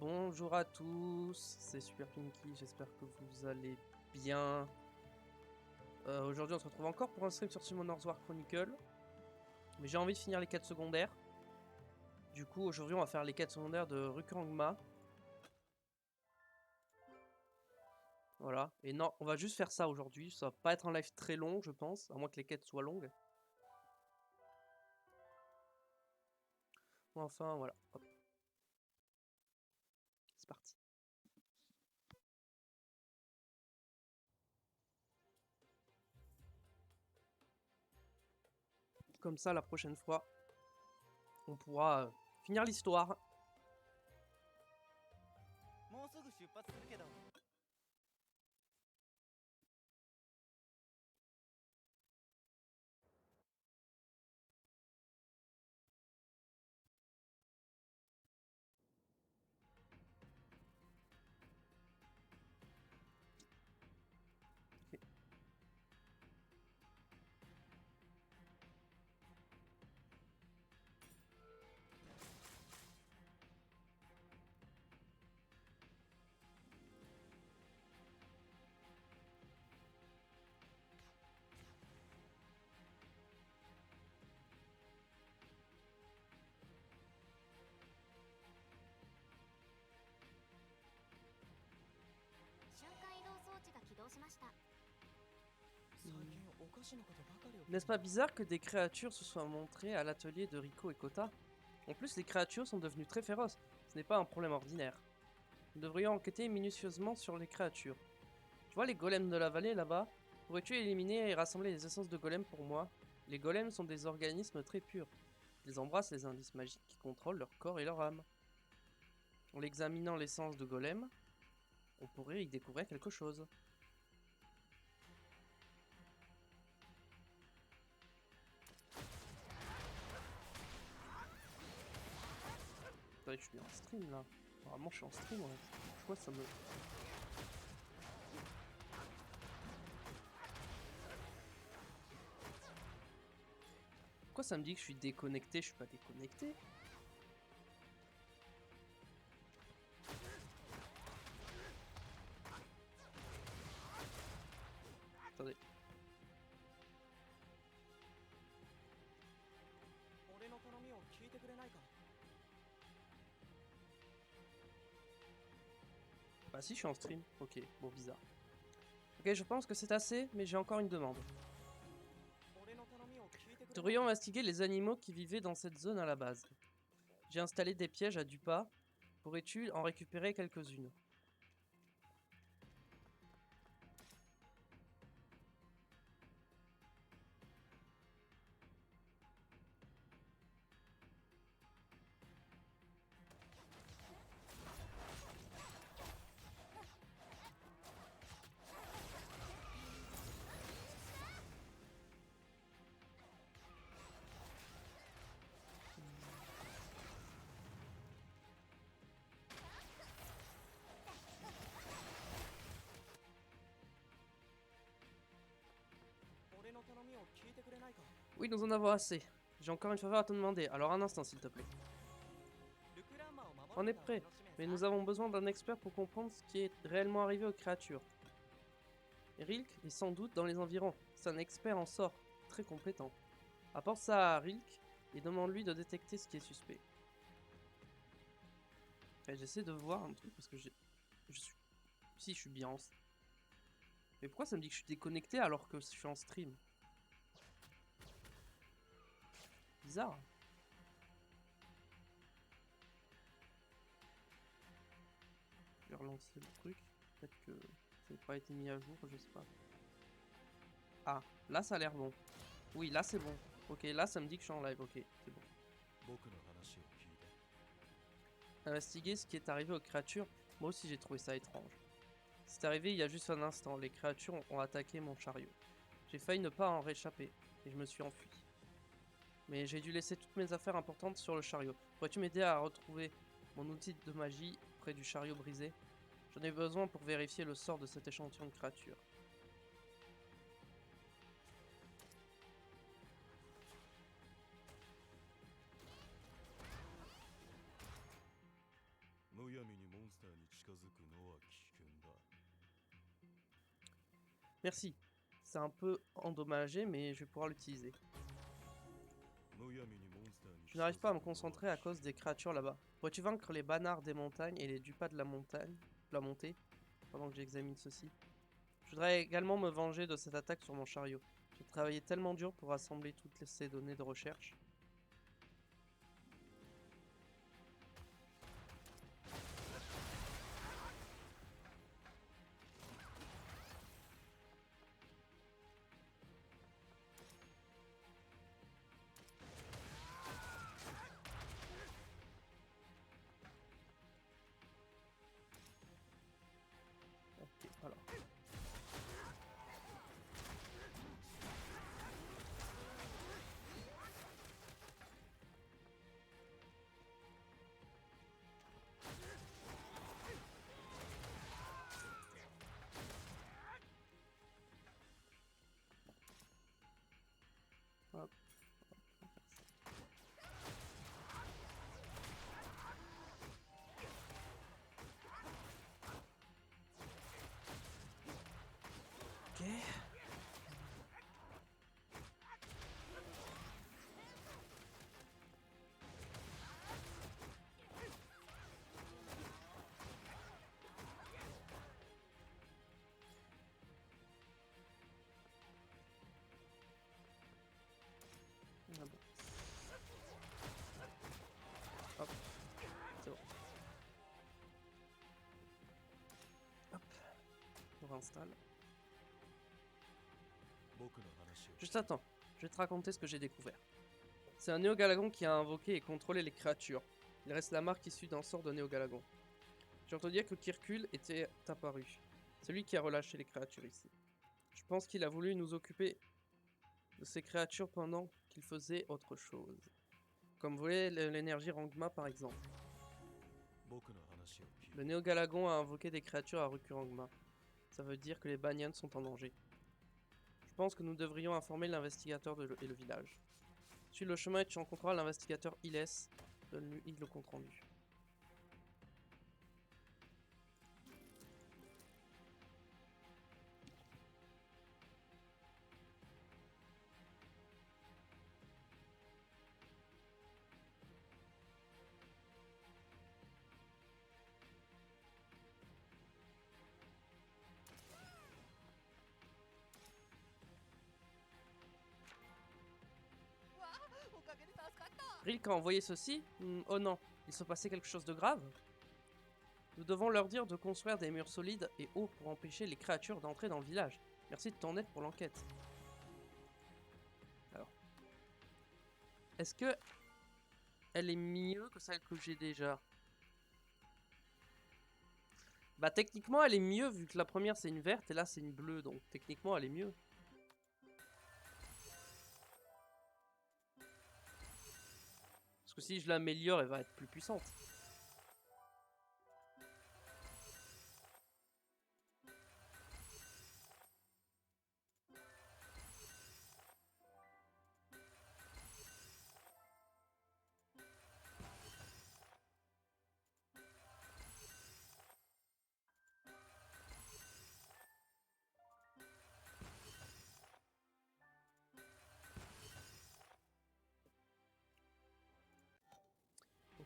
Bonjour à tous, c'est Super Pinky, j'espère que vous allez bien. Aujourd'hui on se retrouve encore pour un stream sur Summoner's War Chronicle. Mais j'ai envie de finir les quêtes secondaires. Du coup aujourd'hui on va faire les quêtes secondaires de Rukangma. Voilà, et non, on va juste faire ça aujourd'hui, ça va pas être un live très long je pense, à moins que les quêtes soient longues. Enfin voilà, hop. C'est parti. Comme ça la prochaine fois, on pourra finir l'histoire. N'est-ce pas bizarre que des créatures se soient montrées à l'atelier de Riko et Kota? En plus, les créatures sont devenues très féroces. Ce n'est pas un problème ordinaire. Nous devrions enquêter minutieusement sur les créatures. Tu vois les golems de la vallée là-bas? Pourrais-tu éliminer et rassembler les essences de golems pour moi? Les golems sont des organismes très purs. Ils embrassent les indices magiques qui contrôlent leur corps et leur âme. En examinant l'essence de golem, on pourrait y découvrir quelque chose. Attendez, je suis en stream là. Normalement, je suis en stream, ouais. Je vois ça me... Pourquoi ça me dit que je suis déconnecté? Je suis pas déconnecté. Attendez. Bah si, je suis en stream. Ok, bon, bizarre. Ok, je pense que c'est assez, mais j'ai encore une demande. Nous devrions investiguer les animaux qui vivaient dans cette zone à la base. J'ai installé des pièges à Dupas. Pourrais-tu en récupérer quelques-unes? Oui, nous en avons assez. J'ai encore une faveur à te demander, alors un instant s'il te plaît. On est prêt, mais nous avons besoin d'un expert pour comprendre ce qui est réellement arrivé aux créatures. Rilk est sans doute dans les environs. C'est un expert en sort, très compétent. Apporte ça à Rilk et demande-lui de détecter ce qui est suspect. J'essaie de voir un truc parce que je suis... Si, je suis bien en... Mais pourquoi ça me dit que je suis déconnecté alors que je suis en stream? Bizarre. Je vais relancer le truc. Peut-être que ça n'a pas été mis à jour, je sais pas. Ah, là ça a l'air bon. Oui, là c'est bon. Ok, là ça me dit que je suis en live. Ok, c'est bon. Investiguer ce qui est arrivé aux créatures. Moi aussi j'ai trouvé ça étrange. C'est arrivé il y a juste un instant. Les créatures ont attaqué mon chariot. J'ai failli ne pas en réchapper. Et je me suis enfui. Mais j'ai dû laisser toutes mes affaires importantes sur le chariot. Pourrais-tu m'aider à retrouver mon outil de magie près du chariot brisé? J'en ai besoin pour vérifier le sort de cet échantillon de créature. Merci. C'est un peu endommagé, mais je vais pouvoir l'utiliser. Je n'arrive pas à me concentrer à cause des créatures là-bas. Pourrais-tu vaincre les banards des montagnes et les dupas de la montagne, la montée, pendant que j'examine ceci? Je voudrais également me venger de cette attaque sur mon chariot. J'ai travaillé tellement dur pour rassembler toutes ces données de recherche. Ok, alors. Hop. Ok. Ah bon. Hop, c'est bon. Hop, on réinstalle. Juste attends, je vais te raconter ce que j'ai découvert. C'est un Néo-Galagon qui a invoqué et contrôlé les créatures. Il reste la marque issue d'un sort de Néo-Galagon. J'ai entendu dire que Kirkul était apparu. C'est lui qui a relâché les créatures ici. Je pense qu'il a voulu nous occuper de ces créatures pendant qu'il faisait autre chose. Comme voler l'énergie Rangma par exemple. Le Néo-Galagon a invoqué des créatures à Rangma. Ça veut dire que les Banyan sont en danger. Je pense que nous devrions informer l'investigateur et le village. Suis le chemin et tu rencontreras l'investigateur Iles. Donne-lui le compte rendu. Rilk a envoyé ceci? Oh non, il se passait quelque chose de grave? Nous devons leur dire de construire des murs solides et hauts pour empêcher les créatures d'entrer dans le village. Merci de ton aide pour l'enquête. Alors. Est-ce que elle est mieux que celle que j'ai déjà? Bah techniquement elle est mieux vu que la première c'est une verte et là c'est une bleue, donc techniquement elle est mieux. Parce que si je l'améliore elle va être plus puissante.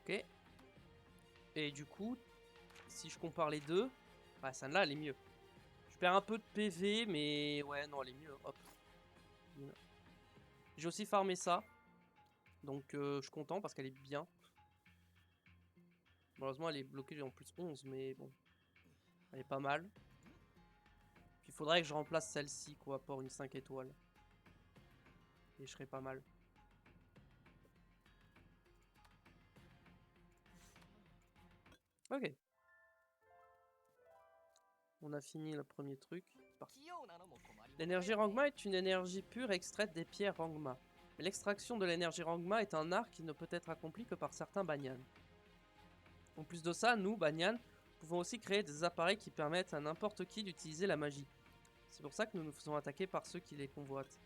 Ok. Et du coup, si je compare les deux, bah celle-là elle est mieux. Je perds un peu de PV, mais ouais, non, elle est mieux. Hop. J'ai aussi farmé ça. Donc je suis content parce qu'elle est bien. Malheureusement, elle est bloquée en plus 11, mais bon. Elle est pas mal. Puis il faudrait que je remplace celle-ci, quoi, pour une 5 étoiles. Et je serais pas mal. Ok. On a fini le premier truc. L'énergie Rangma est une énergie pure extraite des pierres Rangma. Mais l'extraction de l'énergie Rangma est un art qui ne peut être accompli que par certains Banyan. En plus de ça, nous, Banyan, pouvons aussi créer des appareils qui permettent à n'importe qui d'utiliser la magie. C'est pour ça que nous nous faisons attaquer par ceux qui les convoitent.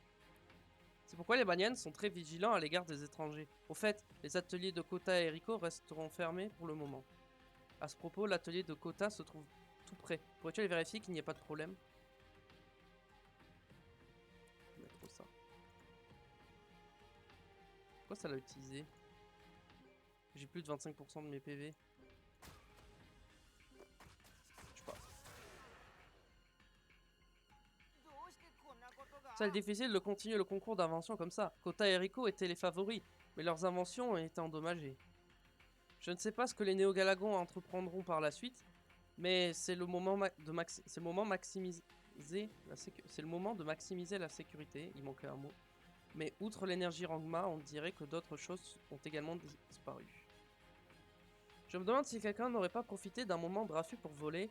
C'est pourquoi les Banyan sont très vigilants à l'égard des étrangers. Au fait, les ateliers de Kota et Riko resteront fermés pour le moment. À ce propos, l'atelier de Kota se trouve tout près. Pourrais-tu aller vérifier qu'il n'y ait pas de problème? Je vais mettre ça. Pourquoi ça l'a utilisé? J'ai plus de 25% de mes PV. Je sais pas. Ça le difficile de continuer le concours d'invention comme ça. Kota et Rico étaient les favoris, mais leurs inventions ont été endommagées. Je ne sais pas ce que les néo-galagons entreprendront par la suite, mais c'est le moment c'est le moment de maximiser la sécurité. Il manquait un mot. Mais outre l'énergie Rangma, on dirait que d'autres choses ont également disparu. Je me demande si quelqu'un n'aurait pas profité d'un moment de raffut pour voler.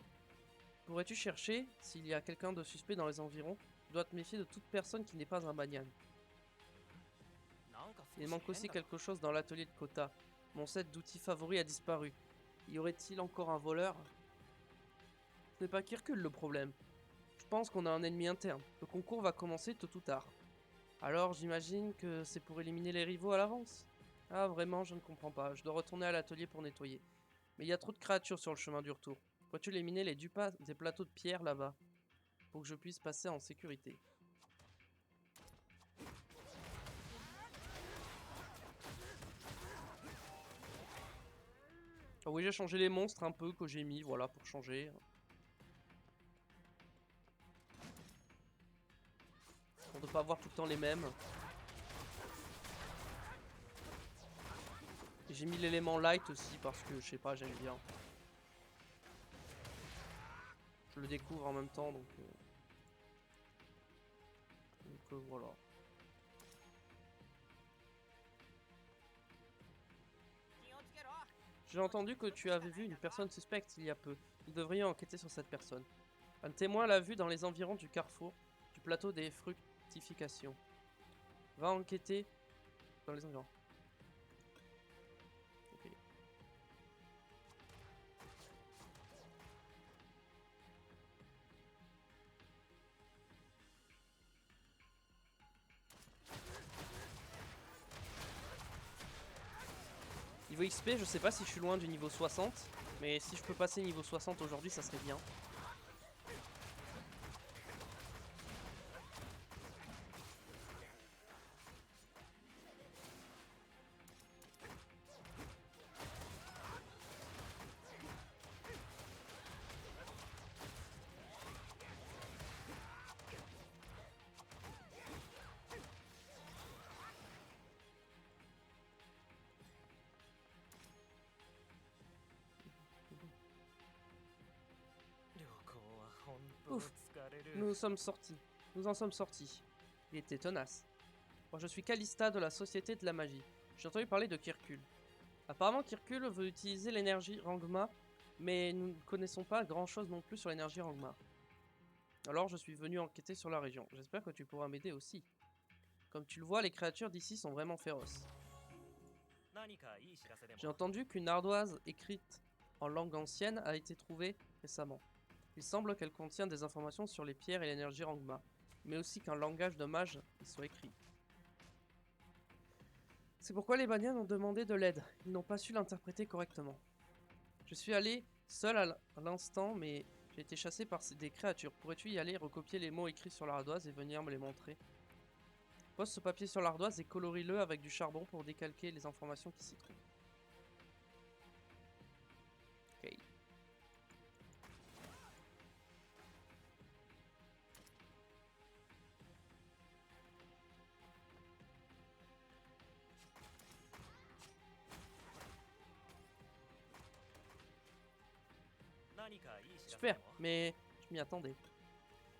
Pourrais-tu chercher s'il y a quelqu'un de suspect dans les environs? Tu dois te méfier de toute personne qui n'est pas un banyan. Il manque aussi quelque chose dans l'atelier de Kota. Mon set d'outils favori a disparu. Y aurait-il encore un voleur? Ce n'est pas Kirkul le problème. Je pense qu'on a un ennemi interne. Le concours va commencer tôt ou tard. Alors j'imagine que c'est pour éliminer les rivaux à l'avance? Ah vraiment, je ne comprends pas. Je dois retourner à l'atelier pour nettoyer. Mais il y a trop de créatures sur le chemin du retour. Pourrais-tu éliminer les dupas des plateaux de pierre là-bas? Pour que je puisse passer en sécurité. Ah oui, j'ai changé les monstres un peu que j'ai mis, voilà, pour changer. Pour ne pas avoir tout le temps les mêmes. Et j'ai mis l'élément light aussi parce que, je sais pas, j'aime bien. Je le découvre en même temps, donc voilà. J'ai entendu que tu avais vu une personne suspecte il y a peu. Nous devrions enquêter sur cette personne. Un témoin l'a vue dans les environs du carrefour du plateau des fructifications. Va enquêter dans les environs. Ok. Niveau XP, je sais pas si je suis loin du niveau 60, mais si je peux passer niveau 60 aujourd'hui, ça serait bien. Ouf, nous sommes sortis. Nous en sommes sortis. Il était tenace. Moi, je suis Calista de la Société de la Magie. J'ai entendu parler de Kirkul. Apparemment, Kirkul veut utiliser l'énergie Rangma, mais nous ne connaissons pas grand-chose non plus sur l'énergie Rangma. Alors, je suis venu enquêter sur la région. J'espère que tu pourras m'aider aussi. Comme tu le vois, les créatures d'ici sont vraiment féroces. J'ai entendu qu'une ardoise écrite en langue ancienne a été trouvée récemment. Il semble qu'elle contient des informations sur les pierres et l'énergie Rangma, mais aussi qu'un langage de mage y soit écrit. C'est pourquoi les Banyans ont demandé de l'aide. Ils n'ont pas su l'interpréter correctement. Je suis allé seul à l'instant, mais j'ai été chassé par des créatures. Pourrais-tu y aller, recopier les mots écrits sur l'ardoise et venir me les montrer? Pose ce papier sur l'ardoise et colorie-le avec du charbon pour décalquer les informations qui s'y trouvent. Ok. Super, mais je m'y attendais.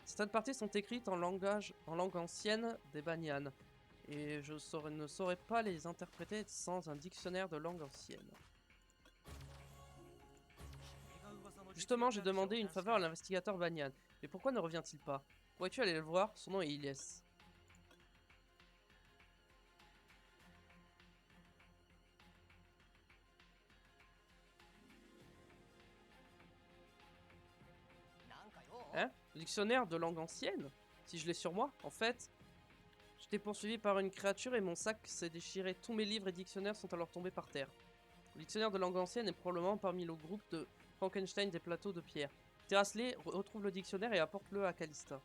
Certaines parties sont écrites en langue ancienne des Banyan, et je ne saurais pas les interpréter sans un dictionnaire de langue ancienne. Justement, j'ai demandé une faveur à l'investigateur Banyan, mais pourquoi ne revient-il pas? Pourrais-tu aller le voir? Son nom est Ilyes. Hein? Le dictionnaire de langue ancienne? Si je l'ai sur moi, en fait, j'étais poursuivi par une créature et mon sac s'est déchiré. Tous mes livres et dictionnaires sont alors tombés par terre. Le dictionnaire de langue ancienne est probablement parmi le groupe de Frankenstein des plateaux de pierre. Terrasley retrouve le dictionnaire et apporte-le à Calista.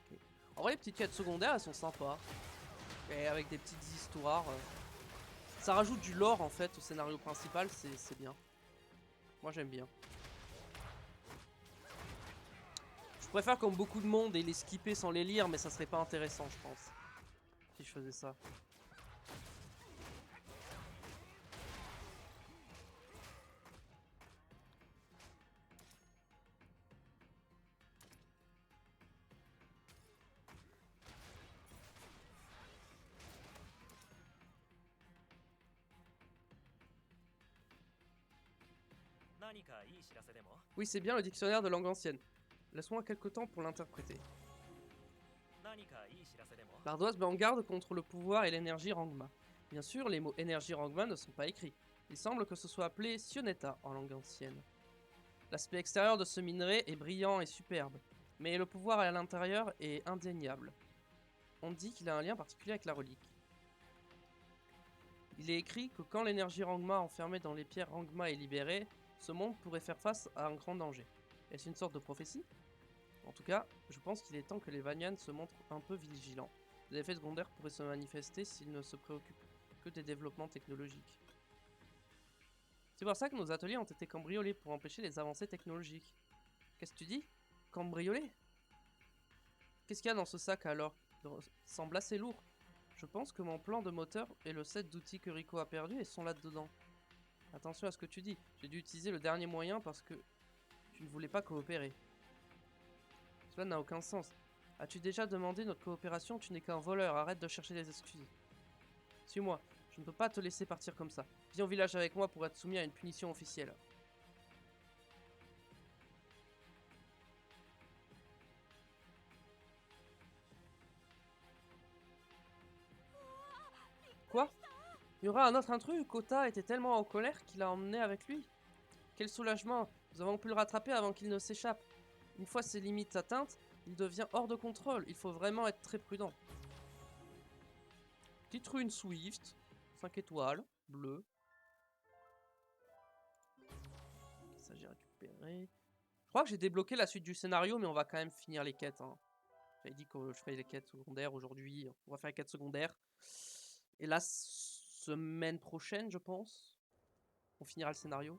Okay. En vrai, les petites quêtes secondaires, elles sont sympas. Et avec des petites histoires. Ça rajoute du lore en fait au scénario principal, c'est bien. Moi j'aime bien. Je préfère comme beaucoup de monde et les skipper sans les lire, mais ça serait pas intéressant je pense. Si je faisais ça. Oui, c'est bien le dictionnaire de langue ancienne. Laisse-moi quelque temps pour l'interpréter. L'ardoise met en garde contre le pouvoir et l'énergie Rangma. Bien sûr, les mots énergie Rangma ne sont pas écrits. Il semble que ce soit appelé Sionetta en langue ancienne. L'aspect extérieur de ce minerai est brillant et superbe, mais le pouvoir à l'intérieur est indéniable. On dit qu'il a un lien particulier avec la relique. Il est écrit que quand l'énergie Rangma enfermée dans les pierres Rangma est libérée, ce monde pourrait faire face à un grand danger. Est-ce une sorte de prophétie? En tout cas, je pense qu'il est temps que les Vanyan se montrent un peu vigilants. Les effets secondaires pourraient se manifester s'ils ne se préoccupent que des développements technologiques. C'est pour ça que nos ateliers ont été cambriolés pour empêcher les avancées technologiques. Qu'est-ce que tu dis? Cambriolés? Qu'est-ce qu'il y a dans ce sac alors? Il semble assez lourd. Je pense que mon plan de moteur et le set d'outils que Rico a perdu et sont là-dedans. Attention à ce que tu dis. J'ai dû utiliser le dernier moyen parce que tu ne voulais pas coopérer. Cela n'a aucun sens. As-tu déjà demandé notre coopération? Tu n'es qu'un voleur, arrête de chercher des excuses. Suis-moi, je ne peux pas te laisser partir comme ça. Viens au village avec moi pour être soumis à une punition officielle. Quoi? Il y aura un autre intrus? Kota était tellement en colère qu'il a emmené avec lui. Quel soulagement! Nous avons pu le rattraper avant qu'il ne s'échappe. Une fois ses limites atteintes, il devient hors de contrôle. Il faut vraiment être très prudent. Petite rune Swift, 5 étoiles, bleu. Ça j'ai récupéré. Je crois que j'ai débloqué la suite du scénario, mais on va quand même finir les quêtes. Hein. J'avais dit que je ferais les quêtes secondaires aujourd'hui. On va faire les quêtes secondaires. Et la semaine prochaine, je pense, on finira le scénario.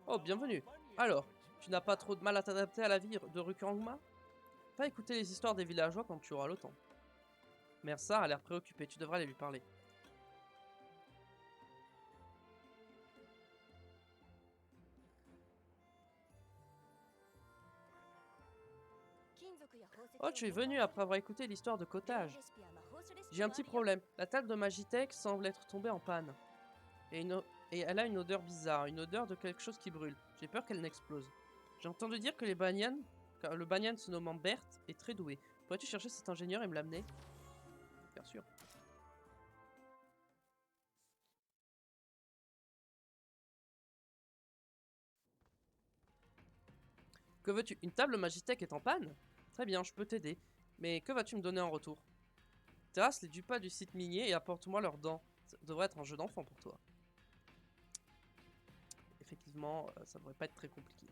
Oh, bienvenue. Alors, tu n'as pas trop de mal à t'adapter à la vie de Rukangma? Va écouter les histoires des villageois quand tu auras le temps. Mersa a l'air préoccupée, tu devrais aller lui parler. Oh, tu es venu après avoir écouté l'histoire de Cottage. J'ai un petit problème. La table de Magitech semble être tombée en panne. Et elle a une odeur bizarre, une odeur de quelque chose qui brûle. J'ai peur qu'elle n'explose. J'ai entendu dire que le banyan se nommant Berthe est très doué. Pourrais-tu chercher cet ingénieur et me l'amener? Bien sûr. Que veux-tu? Une table Magitech est en panne? Très bien, je peux t'aider. Mais que vas-tu me donner en retour? Terrasse les dupas du site minier et apporte-moi leurs dents. Ça devrait être un jeu d'enfant pour toi. Effectivement, ça devrait pas être très compliqué.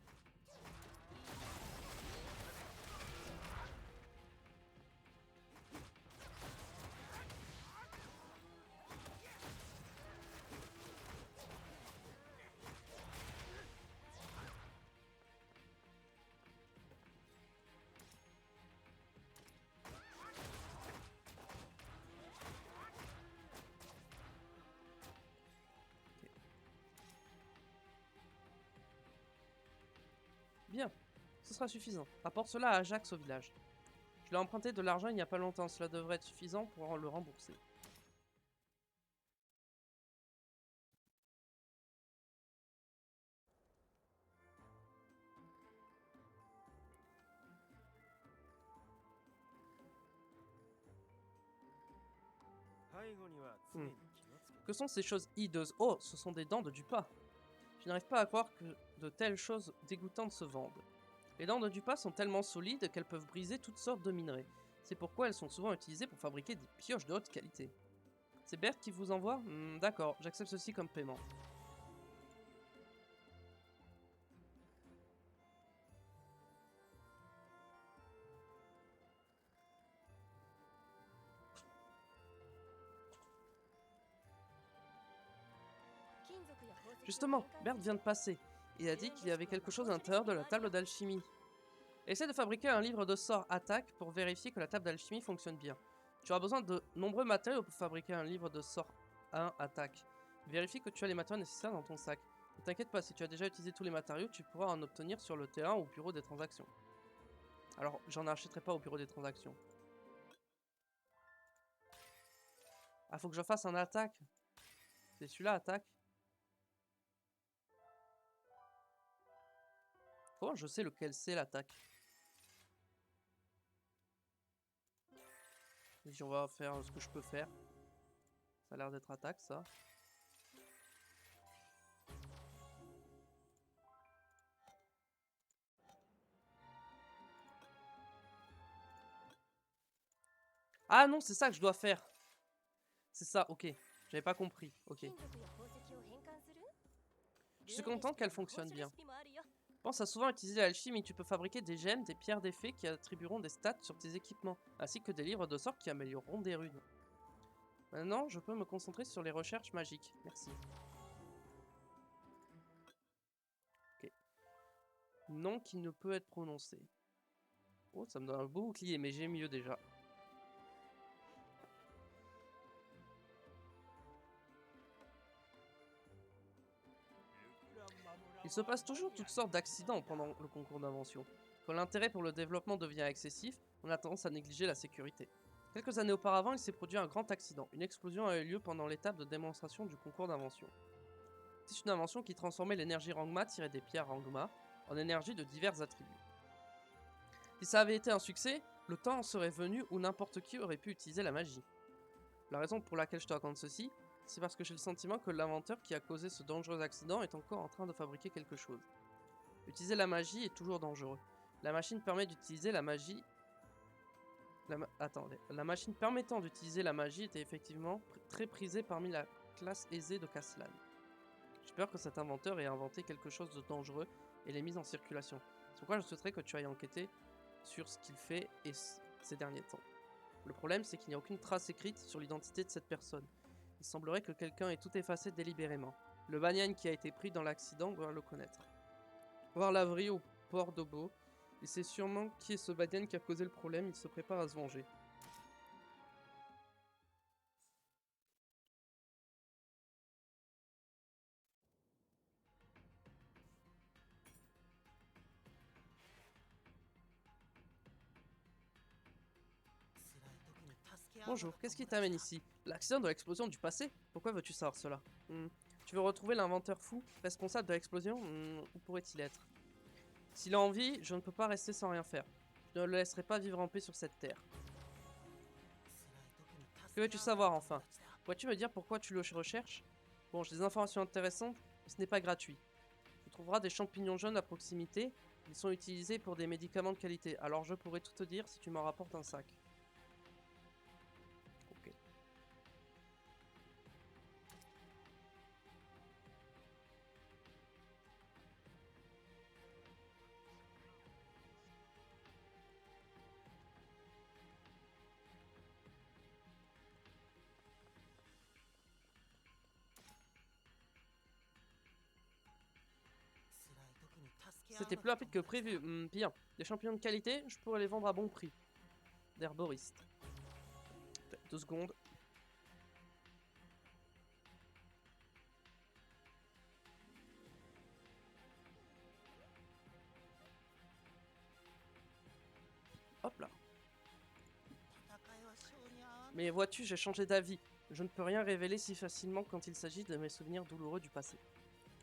Bien, ce sera suffisant. Apporte cela à Ajax au village. Je l'ai emprunté de l'argent il n'y a pas longtemps, cela devrait être suffisant pour le rembourser. Que sont ces choses hideuses? Oh, ce sont des dents de Dupas. Je n'arrive pas à croire que de telles choses dégoûtantes se vendent. Les dents de Dupas sont tellement solides qu'elles peuvent briser toutes sortes de minerais. C'est pourquoi elles sont souvent utilisées pour fabriquer des pioches de haute qualité. C'est Berthe qui vous envoie? D'accord, j'accepte ceci comme paiement. Justement, Berthe vient de passer. Il a dit qu'il y avait quelque chose à l'intérieur de la table d'alchimie. Essaie de fabriquer un livre de sorts attaque pour vérifier que la table d'alchimie fonctionne bien. Tu auras besoin de nombreux matériaux pour fabriquer un livre de sorts 1 attaque. Vérifie que tu as les matériaux nécessaires dans ton sac. Ne t'inquiète pas, si tu as déjà utilisé tous les matériaux, tu pourras en obtenir sur le terrain ou au bureau des transactions. Alors, j'en achèterai pas au bureau des transactions. Ah, faut que je fasse un attaque. C'est celui-là, attaque. Comment je sais lequel c'est l'attaque? On va faire ce que je peux faire. Ça a l'air d'être attaque, ça. Ah non, c'est ça que je dois faire. C'est ça, ok. J'avais pas compris, ok. Je suis content qu'elle fonctionne bien. Pense à souvent utiliser l'alchimie. Tu peux fabriquer des gemmes, des pierres d'effet qui attribueront des stats sur tes équipements, ainsi que des livres de sorts qui amélioreront des runes. Maintenant, je peux me concentrer sur les recherches magiques. Merci. Ok. Nom qui ne peut être prononcé. Oh, ça me donne un beau bouclier, mais j'ai mieux déjà. Il se passe toujours toutes sortes d'accidents pendant le concours d'invention. Quand l'intérêt pour le développement devient excessif, on a tendance à négliger la sécurité. Quelques années auparavant, il s'est produit un grand accident. Une explosion a eu lieu pendant l'étape de démonstration du concours d'invention. C'est une invention qui transformait l'énergie Rangma tirée des pierres Rangma en énergie de divers attributs. Si ça avait été un succès, le temps serait venu où n'importe qui aurait pu utiliser la magie. La raison pour laquelle je te raconte ceci, c'est parce que j'ai le sentiment que l'inventeur qui a causé ce dangereux accident est encore en train de fabriquer quelque chose. Utiliser la magie est toujours dangereux. La machine permet d'utiliser la magie... Attendez. La machine permettant d'utiliser la magie était effectivement très prisée parmi la classe aisée de Caslan. J'ai peur que cet inventeur ait inventé quelque chose de dangereux et l'ait mis en circulation. C'est pourquoi je souhaiterais que tu ailles enquêter sur ce qu'il fait ces derniers temps. Le problème, c'est qu'il n'y a aucune trace écrite sur l'identité de cette personne. Il semblerait que quelqu'un ait tout effacé délibérément. Le Banyan qui a été pris dans l'accident doit le connaître. Voir Lavry au port d'Obo, il sait sûrement qui est ce Banyan qui a causé le problème, il se prépare à se venger. Bonjour, qu'est-ce qui t'amène ici? L'accident de l'explosion du passé? Pourquoi veux-tu savoir cela? Tu veux retrouver l'inventeur fou, responsable de l'explosion? Où pourrait-il être? S'il a envie, je ne peux pas rester sans rien faire. Je ne le laisserai pas vivre en paix sur cette terre. Que veux-tu savoir enfin? Pourrais-tu me dire pourquoi tu le recherches? Bon, j'ai des informations intéressantes, mais ce n'est pas gratuit. Tu trouveras des champignons jaunes à proximité, ils sont utilisés pour des médicaments de qualité, alors je pourrais tout te dire si tu m'en rapportes un sac. Ok. C'était plus rapide que prévu. Bien. Des champignons de qualité, je pourrais les vendre à bon prix. D'herboriste. 2 secondes. Hop là. Mais vois-tu, j'ai changé d'avis. Je ne peux rien révéler si facilement quand il s'agit de mes souvenirs douloureux du passé.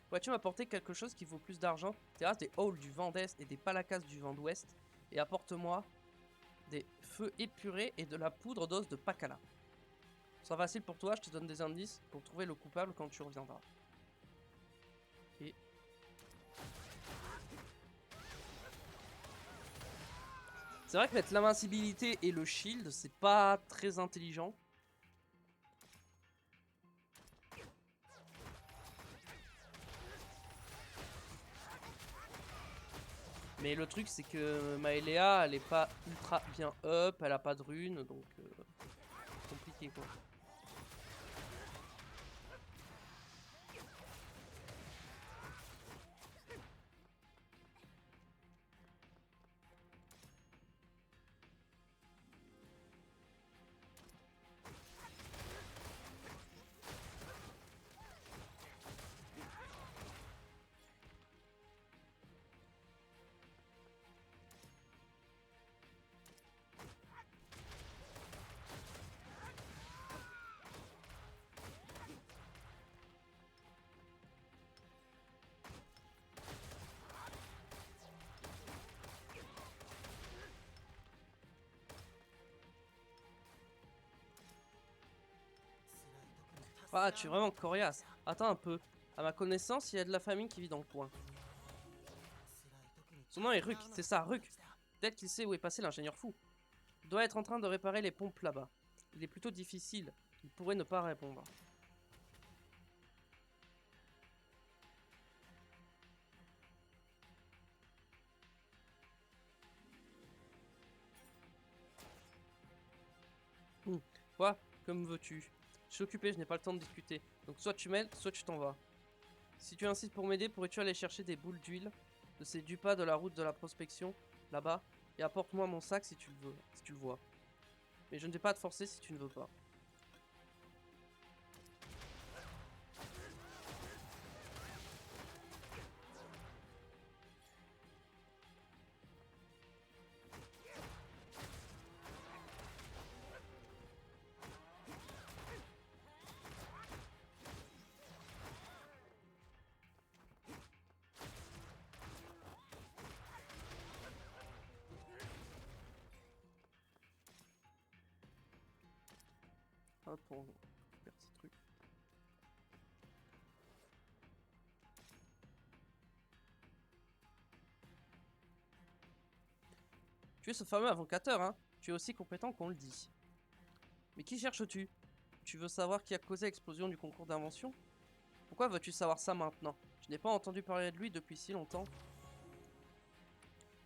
Pourrais-tu m'apporter quelque chose qui vaut plus d'argent? Terrasse des halls du vent d'Est et des palacas du vent d'Ouest. Et apporte-moi des feux épurés et de la poudre d'os de Pakala. Ce sera facile pour toi, je te donne des indices pour trouver le coupable quand tu reviendras. Ok. C'est vrai que mettre l'invincibilité et le shield, c'est pas très intelligent. Mais le truc, c'est que Maelea, elle est pas ultra bien up, elle a pas de rune, donc compliqué quoi. Ah, tu es vraiment coriace. Attends un peu. À ma connaissance, il y a de la famille qui vit dans le coin. Son nom est Ruck, c'est ça, Ruck. Peut-être qu'il sait où est passé l'ingénieur fou. Il doit être en train de réparer les pompes là-bas. Il est plutôt difficile. Il pourrait ne pas répondre. Quoi? Comme veux-tu? Je suis occupé, je n'ai pas le temps de discuter. Donc soit tu m'aides, soit tu t'en vas. Si tu insistes pour m'aider, pourrais-tu aller chercher des boules d'huile de ces dupas de la route de la prospection, là-bas, et apporte-moi mon sac si tu le veux, si tu le vois. Mais je ne vais pas te forcer si tu ne veux pas. Hop, on récupère ces trucs. Tu es ce fameux avocateur, hein? Tu es aussi compétent qu'on le dit. Mais qui cherches-tu? Tu veux savoir qui a causé l'explosion du concours d'invention? Pourquoi veux-tu savoir ça maintenant? Je n'ai pas entendu parler de lui depuis si longtemps.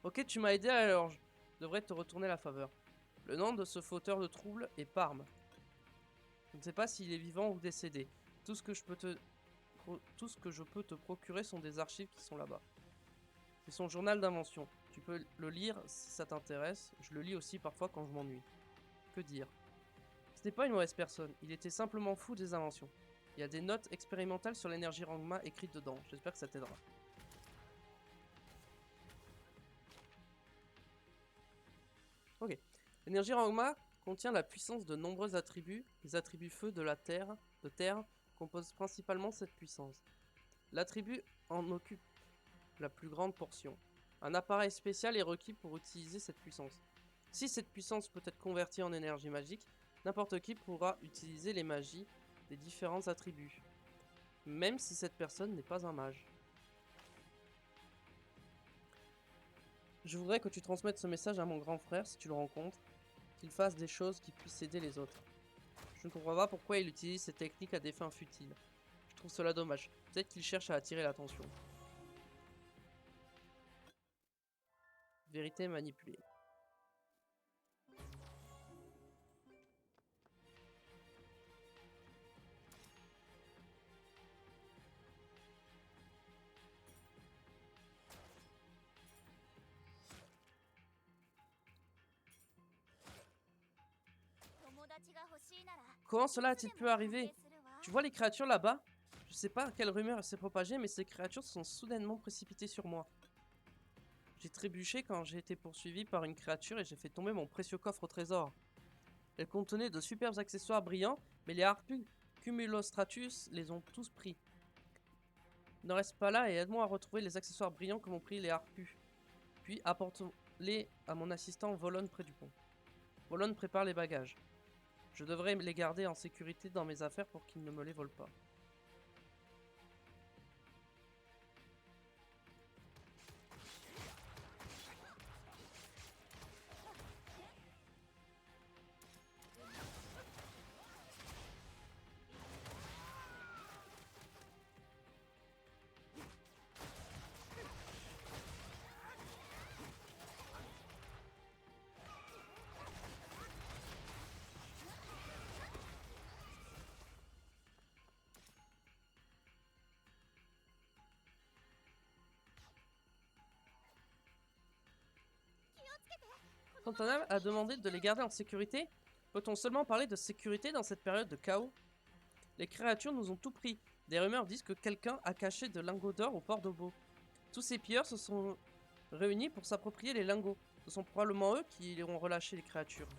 Ok, tu m'as aidé, alors je devrais te retourner la faveur. Le nom de ce fauteur de troubles est Parme. Je ne sais pas s'il est vivant ou décédé. Tout ce que je peux te procurer sont des archives qui sont là-bas. C'est son journal d'invention. Tu peux le lire si ça t'intéresse. Je le lis aussi parfois quand je m'ennuie. Que dire? Ce n'est pas une mauvaise personne. Il était simplement fou des inventions. Il y a des notes expérimentales sur l'énergie Rangma écrites dedans. J'espère que ça t'aidera. Ok. L'énergie Rangma contient la puissance de nombreux attributs. Les attributs feu de terre composent principalement cette puissance. L'attribut en occupe la plus grande portion. Un appareil spécial est requis pour utiliser cette puissance. Si cette puissance peut être convertie en énergie magique, n'importe qui pourra utiliser les magies des différents attributs, même si cette personne n'est pas un mage. Je voudrais que tu transmettes ce message à mon grand frère si tu le rencontres, qu'il fasse des choses qui puissent aider les autres. Je ne comprends pas pourquoi il utilise ces techniques à des fins futiles. Je trouve cela dommage. Peut-être qu'il cherche à attirer l'attention. Vérité manipulée. Comment cela a-t-il pu arriver? Tu vois les créatures là-bas? Je sais pas quelle rumeur s'est propagée, mais ces créatures se sont soudainement précipitées sur moi. J'ai trébuché quand j'ai été poursuivi par une créature et j'ai fait tomber mon précieux coffre au trésor. Elle contenait de superbes accessoires brillants, mais les harpies Cumulostratus les ont tous pris. Ne reste pas là et aide-moi à retrouver les accessoires brillants que m'ont pris les harpies. Puis apporte-les à mon assistant Volon près du pont. Volon prépare les bagages. Je devrais les garder en sécurité dans mes affaires pour qu'ils ne me les volent pas. Fontana a demandé de les garder en sécurité. Peut-on seulement parler de sécurité dans cette période de chaos? Les créatures nous ont tout pris. Des rumeurs disent que quelqu'un a caché de lingots d'or au port d'Obo. Tous ces pilleurs se sont réunis pour s'approprier les lingots. Ce sont probablement eux qui ont relâché les créatures.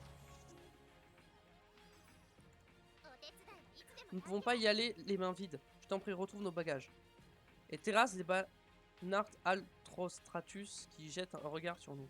Nous ne pouvons pas y aller les mains vides. Je t'en prie, retrouve nos bagages. Et terrasse des Banart Altrostratus qui jettent un regard sur nous.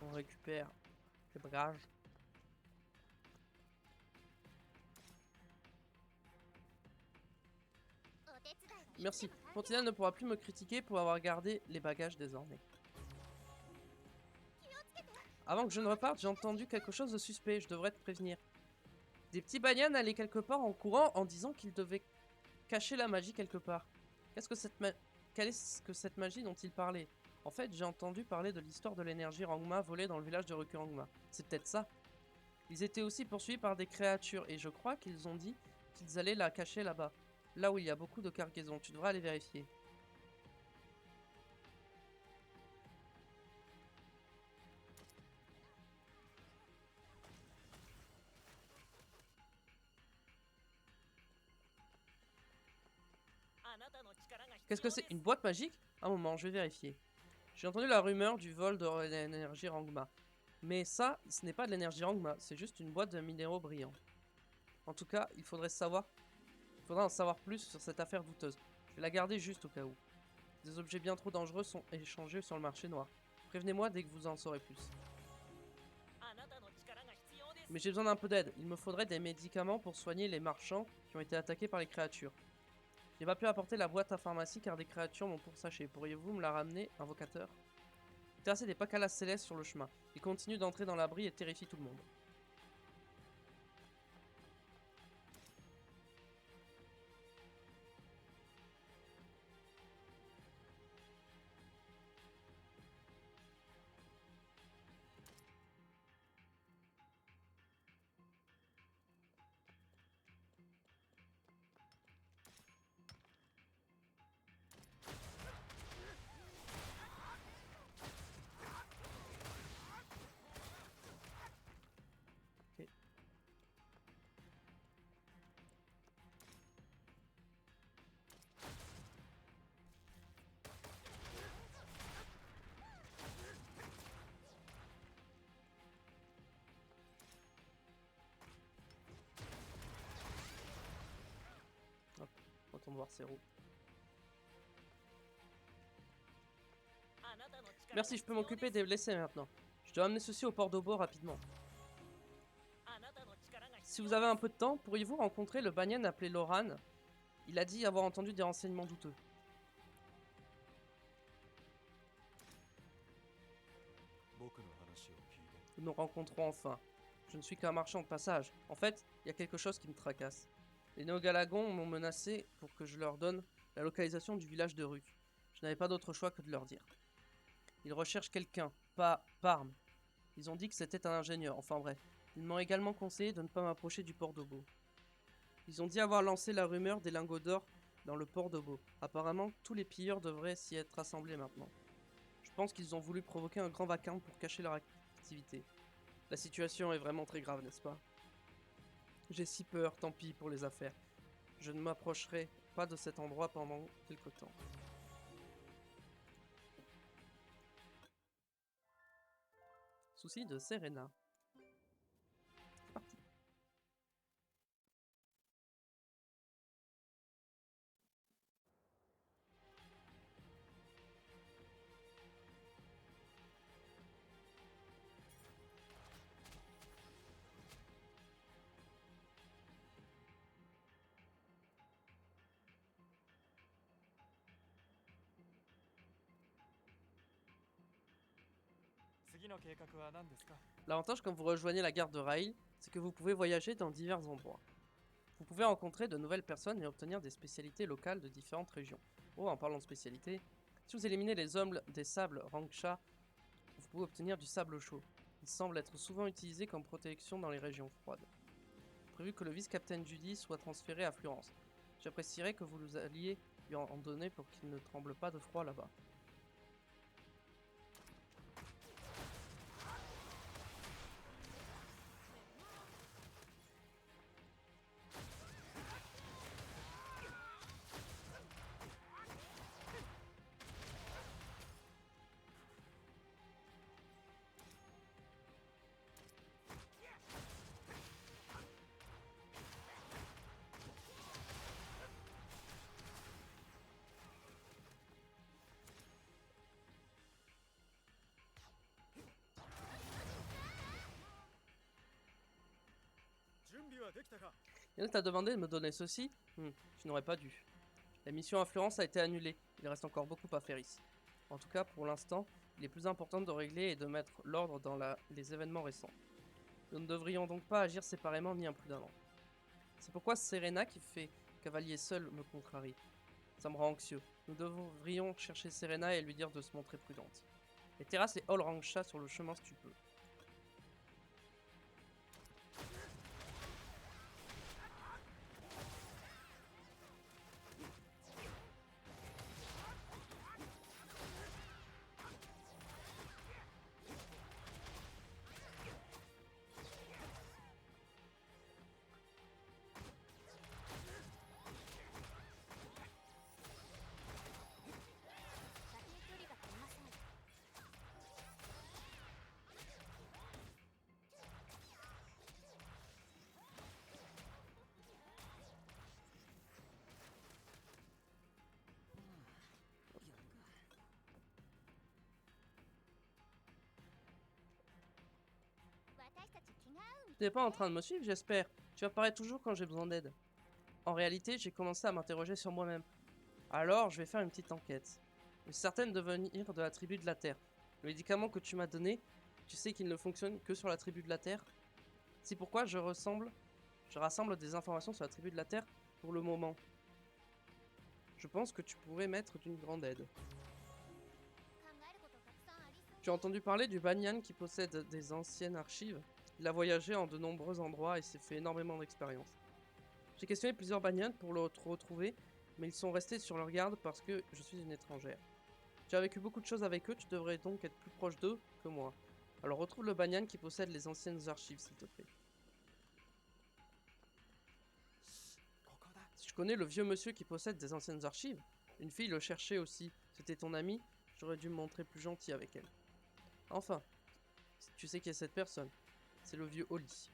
On récupère les bagages. Merci. Fontina ne pourra plus me critiquer pour avoir gardé les bagages désormais. Avant que je ne reparte, j'ai entendu quelque chose de suspect. Je devrais te prévenir. Des petits banyan allaient quelque part en courant en disant qu'ils devaient cacher la magie quelque part. Quelle est-ce que cette magie dont ils parlaient? En fait, j'ai entendu parler de l'histoire de l'énergie Rangma volée dans le village de Rukurangma. C'est peut-être ça. Ils étaient aussi poursuivis par des créatures et je crois qu'ils ont dit qu'ils allaient la cacher là-bas. Là où il y a beaucoup de cargaisons. Tu devras aller vérifier. Qu'est-ce que c'est? Une boîte magique? Un moment, je vais vérifier. J'ai entendu la rumeur du vol de l'énergie Rangma. Mais ça, ce n'est pas de l'énergie Rangma, c'est juste une boîte de minéraux brillants. En tout cas, il faudra en savoir plus sur cette affaire douteuse. Je vais la garder juste au cas où. Des objets bien trop dangereux sont échangés sur le marché noir. Prévenez-moi dès que vous en saurez plus. Mais j'ai besoin d'un peu d'aide. Il me faudrait des médicaments pour soigner les marchands qui ont été attaqués par les créatures. Je n'ai pas pu apporter la boîte à pharmacie car des créatures m'ont pourchassé. Pourriez-vous me la ramener, invocateur? Terrasser des Pakalas célestes sur le chemin. Ils continuent d'entrer dans l'abri et terrifient tout le monde. Ok. Hop, retourne voir Zero. Merci, je peux m'occuper des blessés maintenant. Je dois amener ceci au port d'Obo rapidement. Si vous avez un peu de temps, pourriez-vous rencontrer le banyan appelé Loran? Il a dit avoir entendu des renseignements douteux. Nous nous rencontrons enfin. Je ne suis qu'un marchand de passage. En fait, il y a quelque chose qui me tracasse. Les Néogalagons m'ont menacé pour que je leur donne la localisation du village de Ruk. Je n'avais pas d'autre choix que de leur dire. Ils recherchent quelqu'un, pas Parme. Ils ont dit que c'était un ingénieur, enfin bref. Ils m'ont également conseillé de ne pas m'approcher du port d'Obo. Ils ont dit avoir lancé la rumeur des lingots d'or dans le port d'Obo. Apparemment, tous les pilleurs devraient s'y être rassemblés maintenant. Je pense qu'ils ont voulu provoquer un grand vacarme pour cacher leur activité. La situation est vraiment très grave, n'est-ce pas? J'ai si peur, tant pis pour les affaires. Je ne m'approcherai pas de cet endroit pendant quelque temps. Souci de Serena. C'est parti. L'avantage quand vous rejoignez la gare de Rail, c'est que vous pouvez voyager dans divers endroits. Vous pouvez rencontrer de nouvelles personnes et obtenir des spécialités locales de différentes régions. Oh, en parlant de spécialités, si vous éliminez les hommes des sables Rangsha, vous pouvez obtenir du sable chaud. Il semble être souvent utilisé comme protection dans les régions froides. Prévu que le vice-capitaine Judy soit transféré à Florence. J'apprécierais que vous nous alliez lui en donner pour qu'il ne tremble pas de froid là-bas. Il t'a demandé de me donner ceci? Tu n'aurais pas dû. La mission à Florence a été annulée. Il reste encore beaucoup à faire ici. En tout cas, pour l'instant, il est plus important de régler et de mettre l'ordre dans les événements récents. Nous ne devrions donc pas agir séparément ni imprudemment. C'est pourquoi Serena, qui fait cavalier seul, me contrarie. Ça me rend anxieux. Nous devrions chercher Serena et lui dire de se montrer prudente. Et terrasse les All Rangsha sur le chemin si tu peux. Tu n'es pas en train de me suivre, j'espère. Tu apparais toujours quand j'ai besoin d'aide. En réalité, j'ai commencé à m'interroger sur moi-même. Alors, je vais faire une petite enquête. Je suis certaine de venir de la tribu de la Terre. Le médicament que tu m'as donné, tu sais qu'il ne fonctionne que sur la tribu de la Terre. C'est pourquoi je rassemble des informations sur la tribu de la Terre pour le moment. Je pense que tu pourrais m'être d'une grande aide. Tu as entendu parler du Banyan qui possède des anciennes archives? Il a voyagé en de nombreux endroits et s'est fait énormément d'expérience. J'ai questionné plusieurs Banyan pour le retrouver, mais ils sont restés sur leur garde parce que je suis une étrangère. Tu as vécu beaucoup de choses avec eux, tu devrais donc être plus proche d'eux que moi. Alors retrouve le Banyan qui possède les anciennes archives, s'il te plaît. Si je connais le vieux monsieur qui possède des anciennes archives, une fille le cherchait aussi. C'était ton amie, j'aurais dû me montrer plus gentil avec elle. Enfin, tu sais qui est cette personne? C'est le vieux Oli.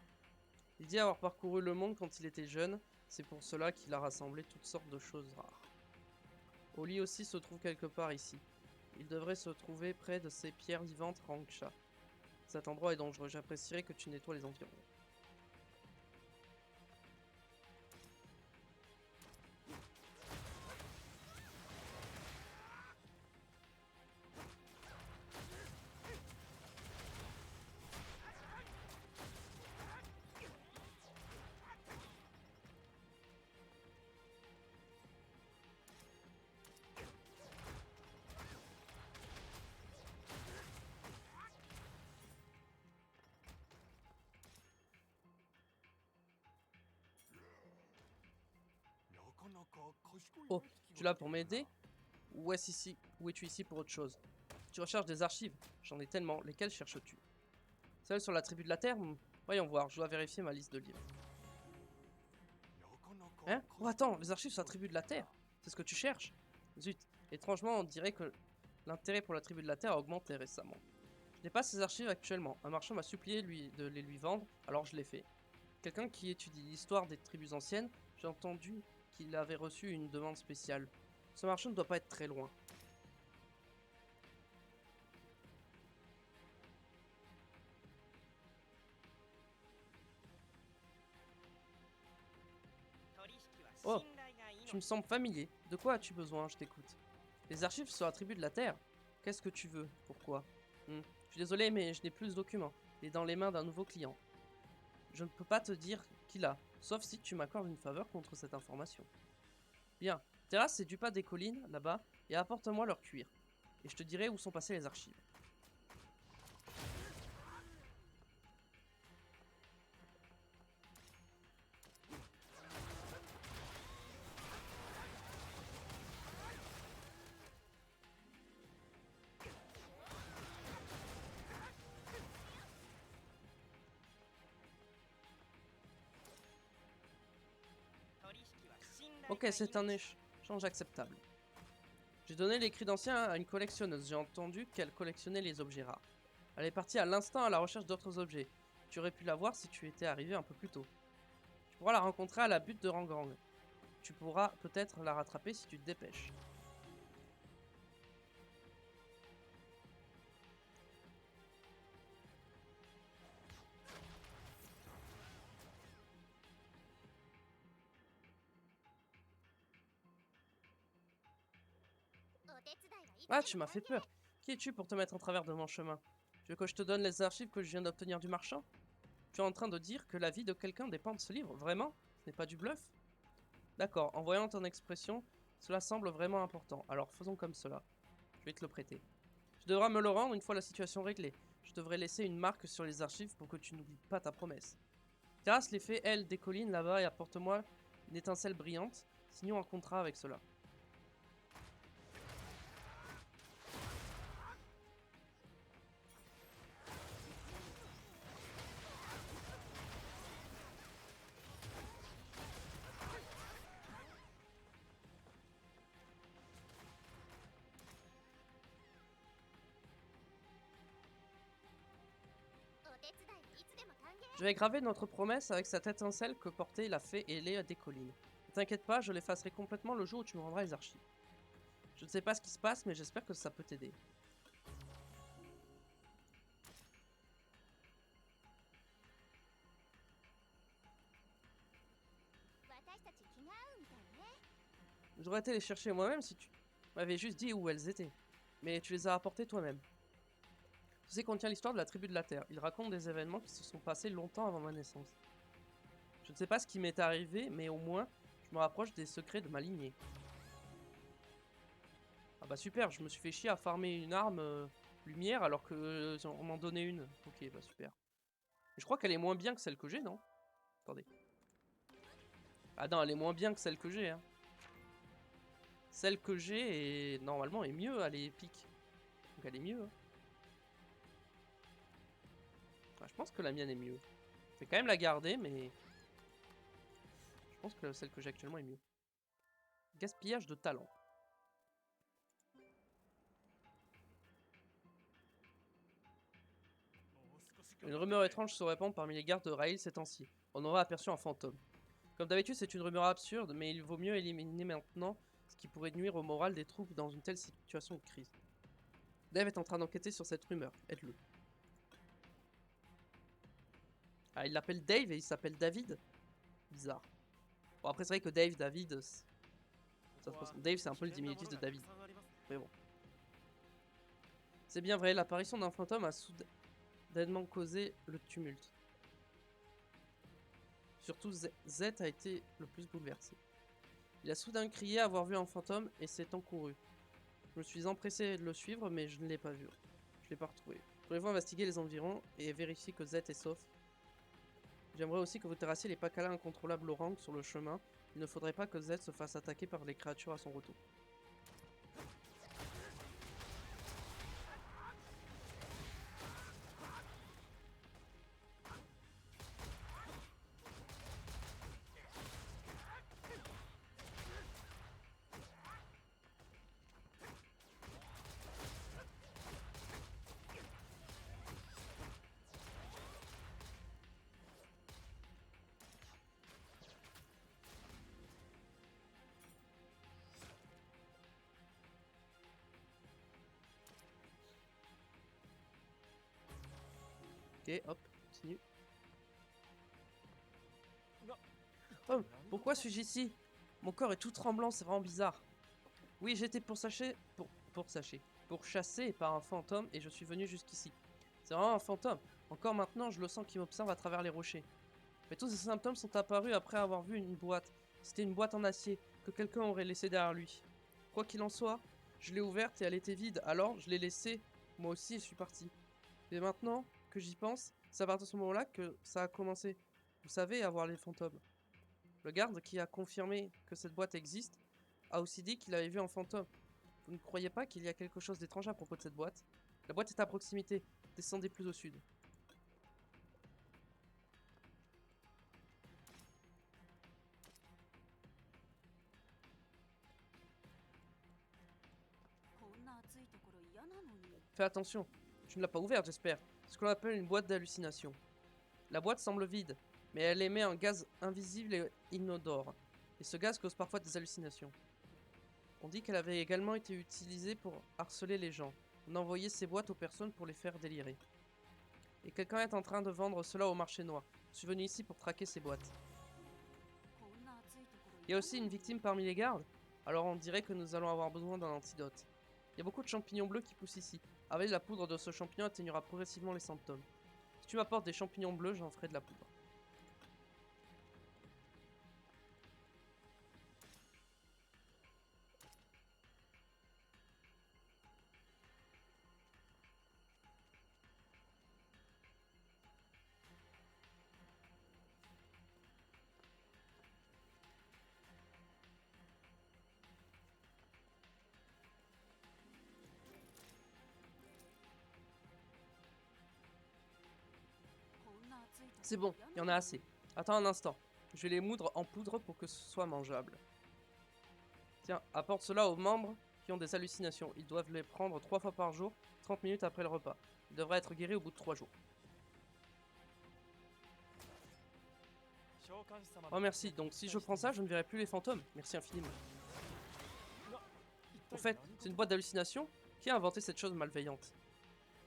Il dit avoir parcouru le monde quand il était jeune, c'est pour cela qu'il a rassemblé toutes sortes de choses rares. Oli aussi se trouve quelque part ici. Il devrait se trouver près de ces pierres vivantes Rangsha. Cet endroit est dangereux, j'apprécierais que tu nettoies les environs. Oh, tu es là pour m'aider? Ou es-tu ici pour autre chose? Tu recherches des archives? J'en ai tellement. Lesquelles cherches-tu? Celles sur la tribu de la Terre? Voyons voir, je dois vérifier ma liste de livres. Hein? Oh attends, les archives sur la tribu de la Terre? C'est ce que tu cherches? Zut, étrangement on dirait que l'intérêt pour la tribu de la Terre a augmenté récemment. Je n'ai pas ces archives actuellement. Un marchand m'a supplié de les lui vendre, alors je l'ai fait. Quelqu'un qui étudie l'histoire des tribus anciennes, j'ai entendu qu'il avait reçu une demande spéciale. Ce marchand ne doit pas être très loin. Oh, tu me sembles familier. De quoi as-tu besoin? Je t'écoute. Les archives sur la tribu de la Terre? Qu'est-ce que tu veux? Pourquoi? Je suis désolé, mais je n'ai plus ce document. Il est dans les mains d'un nouveau client. Je ne peux pas te dire qui l'a, sauf si tu m'accordes une faveur contre cette information. Bien, terrasse ces dupas des collines, là-bas, et apporte-moi leur cuir. Et je te dirai où sont passées les archives. Ok, c'est un échange acceptable. J'ai donné les cris d'anciens à une collectionneuse. J'ai entendu qu'elle collectionnait les objets rares. Elle est partie à l'instant à la recherche d'autres objets. Tu aurais pu la voir si tu étais arrivé un peu plus tôt. Tu pourras la rencontrer à la butte de Rangrang. Tu pourras peut-être la rattraper si tu te dépêches. Ah, tu m'as fait peur. Qui es-tu pour te mettre en travers de mon chemin? Tu veux que je te donne les archives que je viens d'obtenir du marchand? Tu es en train de dire que la vie de quelqu'un dépend de ce livre? Vraiment? Ce n'est pas du bluff? D'accord, en voyant ton expression, cela semble vraiment important. Alors faisons comme cela. Je vais te le prêter. Tu devras me le rendre une fois la situation réglée. Je devrais laisser une marque sur les archives pour que tu n'oublies pas ta promesse. Terrasse les fées, elle, des collines là-bas et apporte-moi une étincelle brillante. Signons un contrat avec cela. Je vais graver notre promesse avec cette étincelle que portait la fée ailée des collines. Ne t'inquiète pas, je l'effacerai complètement le jour où tu me rendras les archives. Je ne sais pas ce qui se passe, mais j'espère que ça peut t'aider. J'aurais été les chercher moi-même si tu m'avais juste dit où elles étaient. Mais tu les as apportées toi-même. Ceci contient l'histoire de la tribu de la Terre. Il raconte des événements qui se sont passés longtemps avant ma naissance. Je ne sais pas ce qui m'est arrivé, mais au moins, je me rapproche des secrets de ma lignée. Ah bah super, je me suis fait chier à farmer une arme lumière alors que on m'en donnait une. Ok, bah super. Mais je crois qu'elle est moins bien que celle que j'ai, non? Attendez. Ah non, elle est moins bien que celle que j'ai, hein. Celle que j'ai est normalement est mieux, elle est épique. Donc elle est mieux, hein. Ah, je pense que la mienne est mieux. Je vais quand même la garder, mais je pense que celle que j'ai actuellement est mieux. Gaspillage de talent. Une rumeur étrange se répand parmi les gardes de Rail ces temps-ci. On aura aperçu un fantôme. Comme d'habitude, c'est une rumeur absurde, mais il vaut mieux éliminer maintenant ce qui pourrait nuire au moral des troupes dans une telle situation de crise. Dave est en train d'enquêter sur cette rumeur. Aide-le. Ah, il l'appelle Dave et il s'appelle David? Bizarre. Bon, après, c'est vrai que Dave, David, Dave, c'est un peu le diminutif de David. Mais bon. C'est bien vrai, l'apparition d'un fantôme a soudainement causé le tumulte. Surtout, Z a été le plus bouleversé. Il a soudain crié avoir vu un fantôme et s'est encouru. Je me suis empressé de le suivre, mais je ne l'ai pas vu. Je ne l'ai pas retrouvé. Pouvez-vous investiguer les environs et vérifier que Z est sauf? J'aimerais aussi que vous terrassiez les pacala incontrôlables Orang sur le chemin Il ne faudrait pas que Z se fasse attaquer par les créatures à son retour. Ok, hop, continue. Oh, pourquoi suis-je ici? Mon corps est tout tremblant, c'est vraiment bizarre. Oui, j'étais pour chasser par un fantôme et je suis venu jusqu'ici. C'est vraiment un fantôme. Encore maintenant, je le sens qui m'observe à travers les rochers. Mais tous ces symptômes sont apparus après avoir vu une boîte. C'était une boîte en acier que quelqu'un aurait laissée derrière lui. Quoi qu'il en soit, je l'ai ouverte et elle était vide, alors je l'ai laissée. Moi aussi, je suis parti. Et maintenant que j'y pense, c'est à partir de ce moment-là que ça a commencé. Vous savez, avoir les fantômes. Le garde qui a confirmé que cette boîte existe a aussi dit qu'il avait vu un fantôme. Vous ne croyez pas qu'il y a quelque chose d'étrange à propos de cette boîte? La boîte est à proximité. Descendez plus au sud. Fais attention. Tu ne l'as pas ouverte, j'espère. C'est ce qu'on appelle une boîte d'hallucination. La boîte semble vide, mais elle émet un gaz invisible et inodore. Et ce gaz cause parfois des hallucinations. On dit qu'elle avait également été utilisée pour harceler les gens. On envoyait ces boîtes aux personnes pour les faire délirer. Et quelqu'un est en train de vendre cela au marché noir. Je suis venu ici pour traquer ces boîtes. Il y a aussi une victime parmi les gardes, alors on dirait que nous allons avoir besoin d'un antidote. Il y a beaucoup de champignons bleus qui poussent ici. Avec la poudre de ce champignon atténuera progressivement les symptômes. Si tu m'apportes des champignons bleus, j'en ferai de la poudre. C'est bon, il y en a assez. Attends un instant. Je vais les moudre en poudre pour que ce soit mangeable. Tiens, apporte cela aux membres qui ont des hallucinations. Ils doivent les prendre 3 fois par jour, 30 minutes après le repas. Ils devraient être guéris au bout de 3 jours. Oh merci, donc si je prends ça, je ne verrai plus les fantômes. Merci infiniment. Au fait, c'est une boîte d'hallucination? Qui a inventé cette chose malveillante?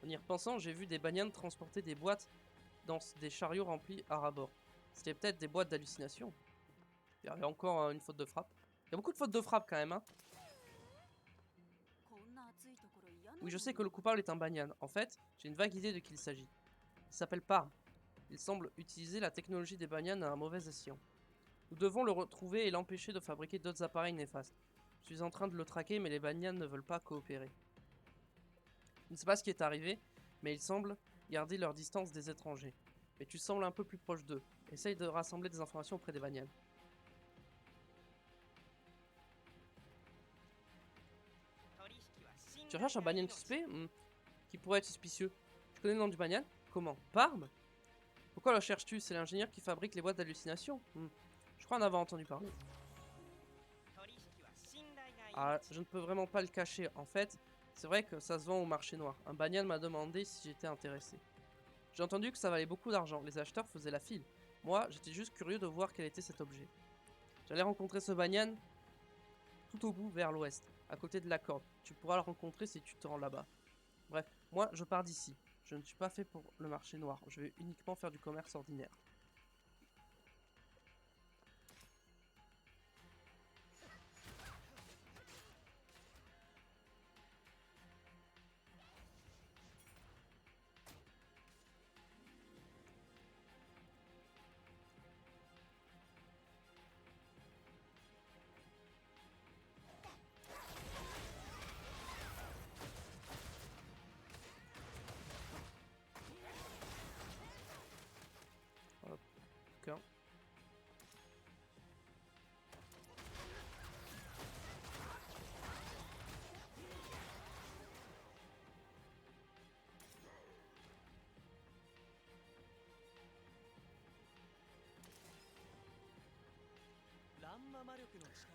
En y repensant, j'ai vu des bagnanes transporter des boîtes dans des chariots remplis à ras-bord. C'était peut-être des boîtes d'hallucination. Il y avait encore une faute de frappe. Il y a beaucoup de fautes de frappe quand même, hein. Oui, je sais que le coupable est un banyan. En fait, j'ai une vague idée de qui il s'agit. Il s'appelle Parm. Il semble utiliser la technologie des banyans à un mauvais escient. Nous devons le retrouver et l'empêcher de fabriquer d'autres appareils néfastes. Je suis en train de le traquer, mais les banyans ne veulent pas coopérer. Je ne sais pas ce qui est arrivé, mais ils semblent garder leur distance des étrangers. Mais tu sembles un peu plus proche d'eux. Essaye de rassembler des informations auprès des banyans. Tu recherches un banyan suspect qui pourrait être suspicieux. Tu connais le nom du banyan? Comment? Parm? Pourquoi le cherches-tu? C'est l'ingénieur qui fabrique les boîtes d'hallucination. Je crois en avoir entendu parler. Ah, je ne peux vraiment pas le cacher. En fait, c'est vrai que ça se vend au marché noir. Un banyan m'a demandé si j'étais intéressé. J'ai entendu que ça valait beaucoup d'argent. Les acheteurs faisaient la file. Moi, j'étais juste curieux de voir quel était cet objet. J'allais rencontrer ce banyan tout au bout vers l'ouest, à côté de la corde. Tu pourras le rencontrer si tu te rends là-bas. Bref, moi, je pars d'ici. Je ne suis pas fait pour le marché noir. Je vais uniquement faire du commerce ordinaire. Hop,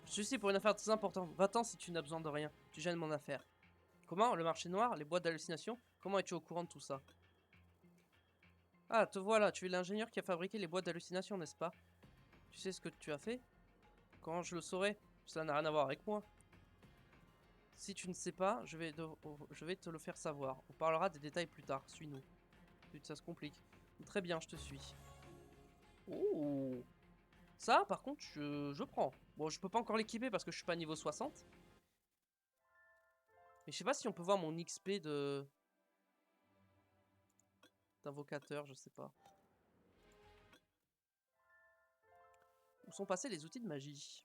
Je suis ici pour une affaire très importante. Va-t'en si tu n'as besoin de rien. Tu gênes mon affaire. Comment? Le marché noir? Les boîtes d'hallucination? Comment es-tu au courant de tout ça? Ah, te voilà. Tu es l'ingénieur qui a fabriqué les boîtes d'hallucination, n'est-ce pas? Tu sais ce que tu as fait? Quand je le saurai? Cela n'a rien à voir avec moi. Si tu ne sais pas, je vais te le faire savoir. On parlera des détails plus tard. Suis-nous. Ça se complique. Très bien, je te suis. Oh! Ça, par contre, je prends. Bon, je peux pas encore l'équiper parce que je suis pas niveau 60. Mais je sais pas si on peut voir mon XP de... d'invocateur, je sais pas. Où sont passés les outils de magie?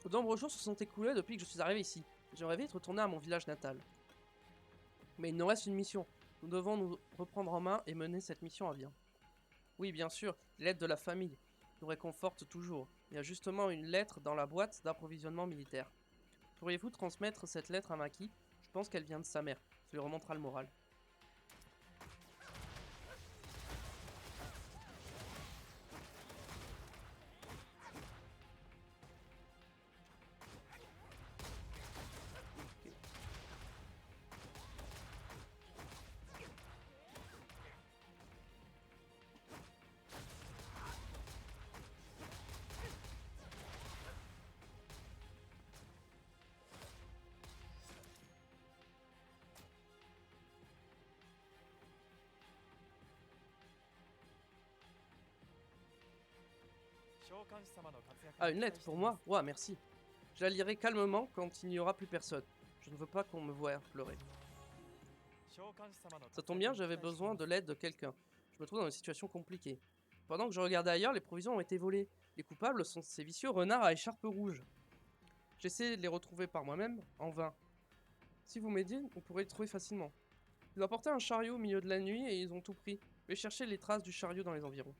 De nombreux jours se sont écoulés depuis que je suis arrivé ici. J'aimerais vite retourner à mon village natal. Mais il nous reste une mission. Nous devons nous reprendre en main et mener cette mission à bien. Oui, bien sûr, l'aide de la famille nous réconforte toujours. Il y a justement une lettre dans la boîte d'approvisionnement militaire. Pourriez-vous transmettre cette lettre à Maki? Je pense qu'elle vient de sa mère. Ça lui remontera le moral. Ah, une lettre pour moi? Ouah, merci. Je la lirai calmement quand il n'y aura plus personne. Je ne veux pas qu'on me voie pleurer. Ça tombe bien, j'avais besoin de l'aide de quelqu'un. Je me trouve dans une situation compliquée. Pendant que je regardais ailleurs, les provisions ont été volées. Les coupables sont ces vicieux renards à écharpe rouge. J'essaie de les retrouver par moi-même, en vain. Si vous m'aidiez, on pourrait les trouver facilement. Ils apportaient un chariot au milieu de la nuit et ils ont tout pris. Je vais chercher les traces du chariot dans les environs.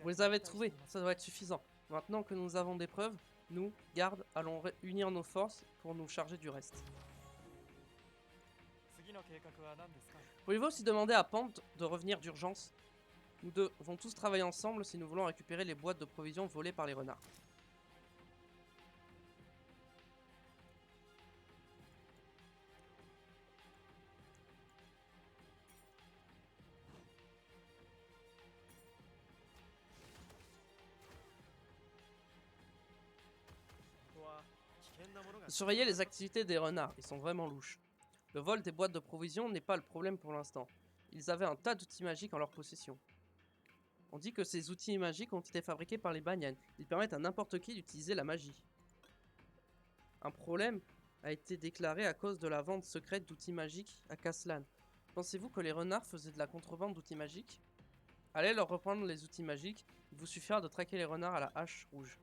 Vous les avez trouvés, ça doit être suffisant. Maintenant que nous avons des preuves, nous, gardes, allons unir nos forces pour nous charger du reste. Pouvez-vous aussi demander à Pante de revenir d'urgence? Nous devons tous travailler ensemble si nous voulons récupérer les boîtes de provisions volées par les renards. Surveillez les activités des renards, ils sont vraiment louches. Le vol des boîtes de provisions n'est pas le problème pour l'instant. Ils avaient un tas d'outils magiques en leur possession. On dit que ces outils magiques ont été fabriqués par les Banyan. Ils permettent à n'importe qui d'utiliser la magie. Un problème a été déclaré à cause de la vente secrète d'outils magiques à Kaslan. Pensez-vous que les renards faisaient de la contrebande d'outils magiques? Allez leur reprendre les outils magiques, il vous suffira de traquer les renards à la hache rouge.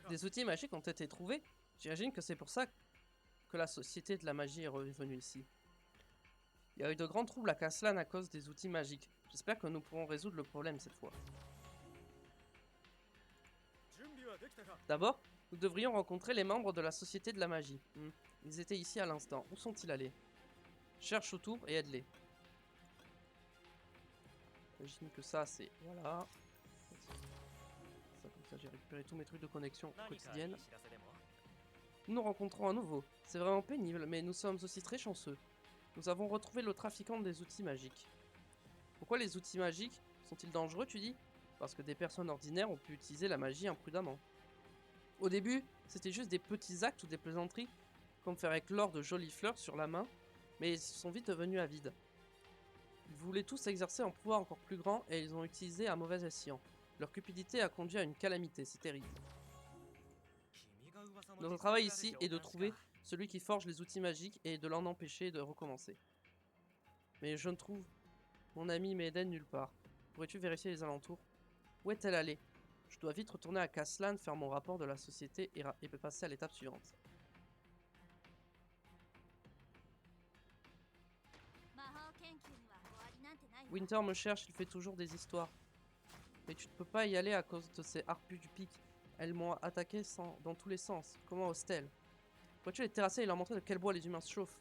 Des outils magiques ont été trouvés. J'imagine que c'est pour ça que la société de la magie est revenue ici. Il y a eu de grands troubles à Caslan à cause des outils magiques. J'espère que nous pourrons résoudre le problème cette fois. D'abord, nous devrions rencontrer les membres de la Société de la Magie. Ils étaient ici à l'instant. Où sont-ils allés? Cherche autour et aide-les. J'imagine que ça, c'est... Voilà. Ça, comme ça, j'ai récupéré tous mes trucs de connexion quotidienne. Nous nous rencontrons à nouveau. C'est vraiment pénible, mais nous sommes aussi très chanceux. Nous avons retrouvé le trafiquant des outils magiques. Pourquoi les outils magiques sont-ils dangereux, tu dis? Parce que des personnes ordinaires ont pu utiliser la magie imprudemment. Au début, c'était juste des petits actes ou des plaisanteries, comme faire éclore de jolies fleurs sur la main, mais ils sont vite devenus avides. Ils voulaient tous exercer un pouvoir encore plus grand et ils ont utilisé à mauvais escient. Leur cupidité a conduit à une calamité, c'est terrible. Notre travail ici est de trouver celui qui forge les outils magiques et de l'en empêcher de recommencer. Mais je ne trouve mon ami Maiden nulle part. Pourrais-tu vérifier les alentours? Où est-elle allée? Je dois vite retourner à Caslan, faire mon rapport de la société et passer à l'étape suivante. Winter me cherche, il fait toujours des histoires. Mais tu ne peux pas y aller à cause de ces harpies du pic. Elles m'ont attaqué dans tous les sens. Comment osent-elles? Pourrais-tu les terrasser et leur montrer de quel bois les humains se chauffent?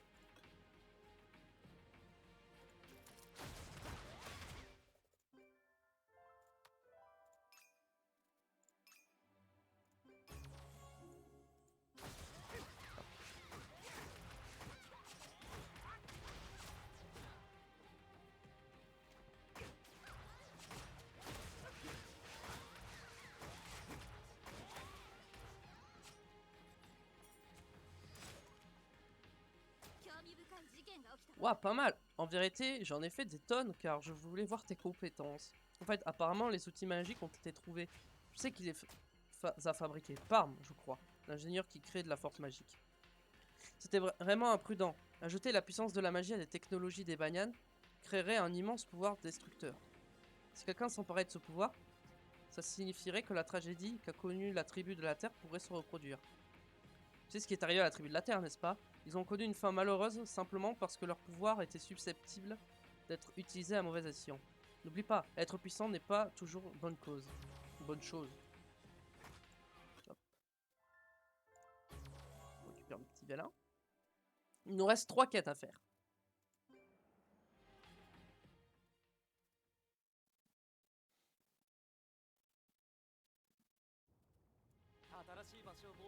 Ouah, pas mal. En vérité, j'en ai fait des tonnes car je voulais voir tes compétences. En fait, apparemment, les outils magiques ont été trouvés. Je sais qu'il les a fabriqués. Parm, je crois. L'ingénieur qui crée de la force magique. C'était vraiment imprudent. Ajouter la puissance de la magie à des technologies des Banyan créerait un immense pouvoir destructeur. Si quelqu'un s'emparait de ce pouvoir, ça signifierait que la tragédie qu'a connue la tribu de la Terre pourrait se reproduire. Tu sais ce qui est arrivé à la tribu de la Terre, n'est-ce pas? Ils ont connu une fin malheureuse simplement parce que leur pouvoir était susceptible d'être utilisé à mauvais escient. N'oublie pas, être puissant n'est pas toujours bonne cause. Bonne chose. Hop. On récupère le petit vélin. Il nous reste 3 quêtes à faire.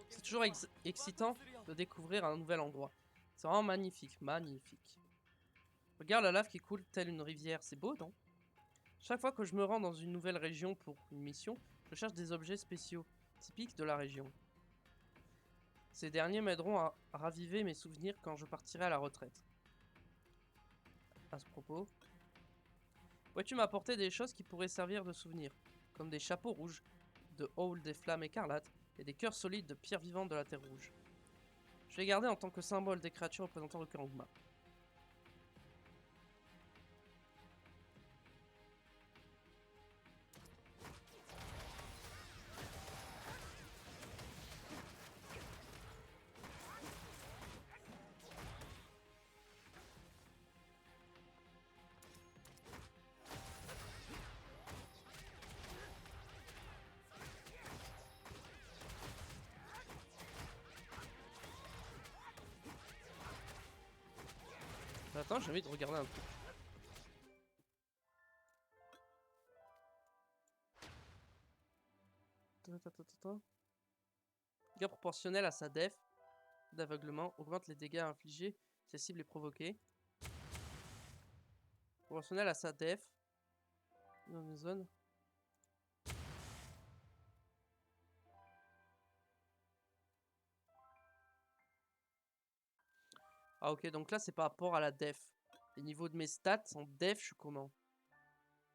C'est toujours excitant de découvrir un nouvel endroit. C'est vraiment magnifique, magnifique. Regarde la lave qui coule telle une rivière, c'est beau, non? Chaque fois que je me rends dans une nouvelle région pour une mission, je cherche des objets spéciaux, typiques de la région. Ces derniers m'aideront à raviver mes souvenirs quand je partirai à la retraite. À ce propos, pourrais-tu m'apporter des choses qui pourraient servir de souvenir, comme des chapeaux rouges, de hall des flammes écarlates et des cœurs solides de pierres vivantes de la terre rouge. Je les garder en tant que symbole des créatures représentant le Kurangma. Attends, j'ai envie de regarder un truc. Dégâts proportionnels à sa def d'aveuglement augmente les dégâts infligés si la cible est provoquée. Proportionnel à sa def dans une zone. Ah ok, donc là c'est par rapport à la def. Les niveaux de mes stats en def, je suis comment?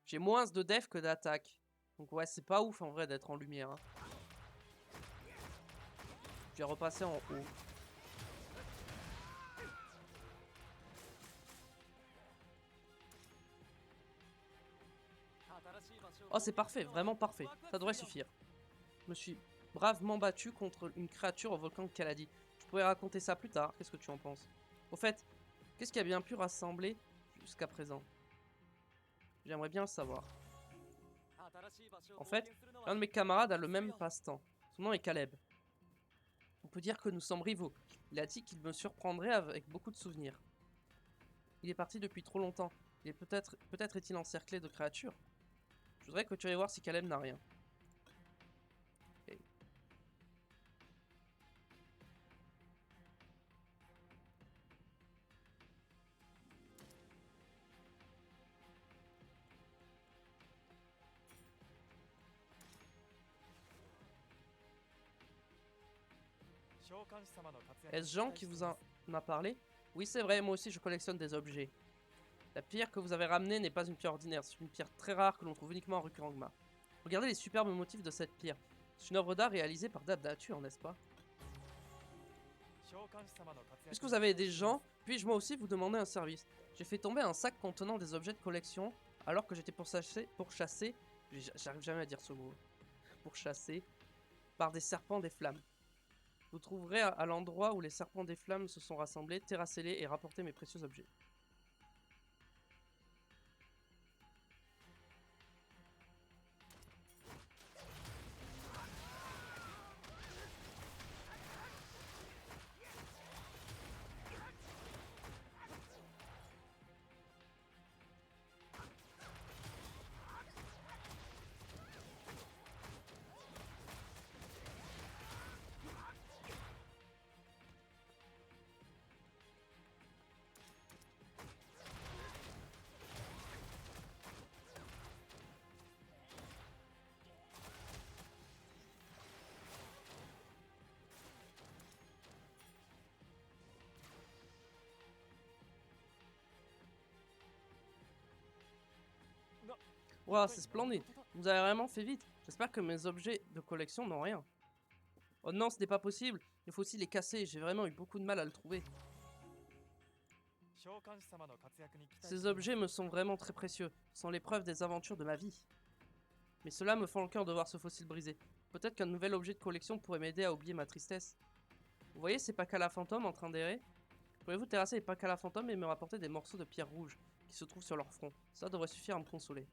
J'ai moins de def que d'attaque. Donc ouais, c'est pas ouf en vrai d'être en lumière. Hein. Je vais repasser en haut. Oh c'est parfait, vraiment parfait. Ça devrait suffire. Je me suis bravement battu contre une créature au volcan de Kaladi. Je pourrais raconter ça plus tard, qu'est-ce que tu en penses? Au fait, qu'est-ce qui a bien pu rassembler jusqu'à présent? J'aimerais bien le savoir. En fait, l'un de mes camarades a le même passe-temps. Son nom est Caleb. On peut dire que nous sommes rivaux. Il a dit qu'il me surprendrait avec beaucoup de souvenirs. Il est parti depuis trop longtemps. Et peut-être est-il encerclé de créatures. Je voudrais que tu ailles voir si Caleb n'a rien. Ok. Est-ce Jean qui vous en a parlé? Oui, c'est vrai, moi aussi je collectionne des objets. La pierre que vous avez ramenée n'est pas une pierre ordinaire, c'est une pierre très rare que l'on trouve uniquement à Rukurangma. Regardez les superbes motifs de cette pierre. C'est une œuvre d'art réalisée par Date Nature, n'est-ce pas? Puisque vous avez des gens, puis-je moi aussi vous demander un service? J'ai fait tomber un sac contenant des objets de collection alors que j'étais pourchassé, j'arrive jamais à dire ce mot, pourchassé par des serpents des flammes. Vous trouverez à l'endroit où les serpents des flammes se sont rassemblés, terrassez-les et rapportez mes précieux objets. Wow, c'est splendide. Vous avez vraiment fait vite. J'espère que mes objets de collection n'ont rien. Oh non, ce n'est pas possible. Il faut aussi les casser. J'ai vraiment eu beaucoup de mal à le trouver. Ces objets me sont vraiment très précieux. Ce sont les preuves des aventures de ma vie. Mais cela me fend le cœur de voir ce fossile brisé. Peut-être qu'un nouvel objet de collection pourrait m'aider à oublier ma tristesse. Vous voyez ces Pakala fantômes en train d'errer? Pouvez-vous terrasser les Pakala fantômes et me rapporter des morceaux de pierre rouge qui se trouvent sur leur front? Ça devrait suffire à me consoler.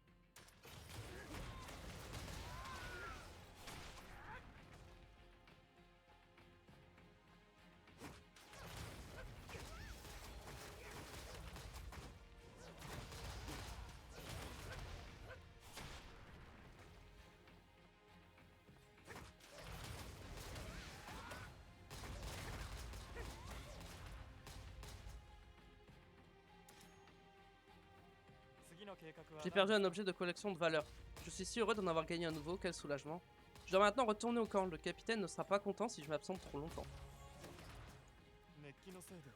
J'ai perdu un objet de collection de valeur. Je suis si heureux d'en avoir gagné un nouveau, quel soulagement. Je dois maintenant retourner au camp, le capitaine ne sera pas content si je m'absente trop longtemps.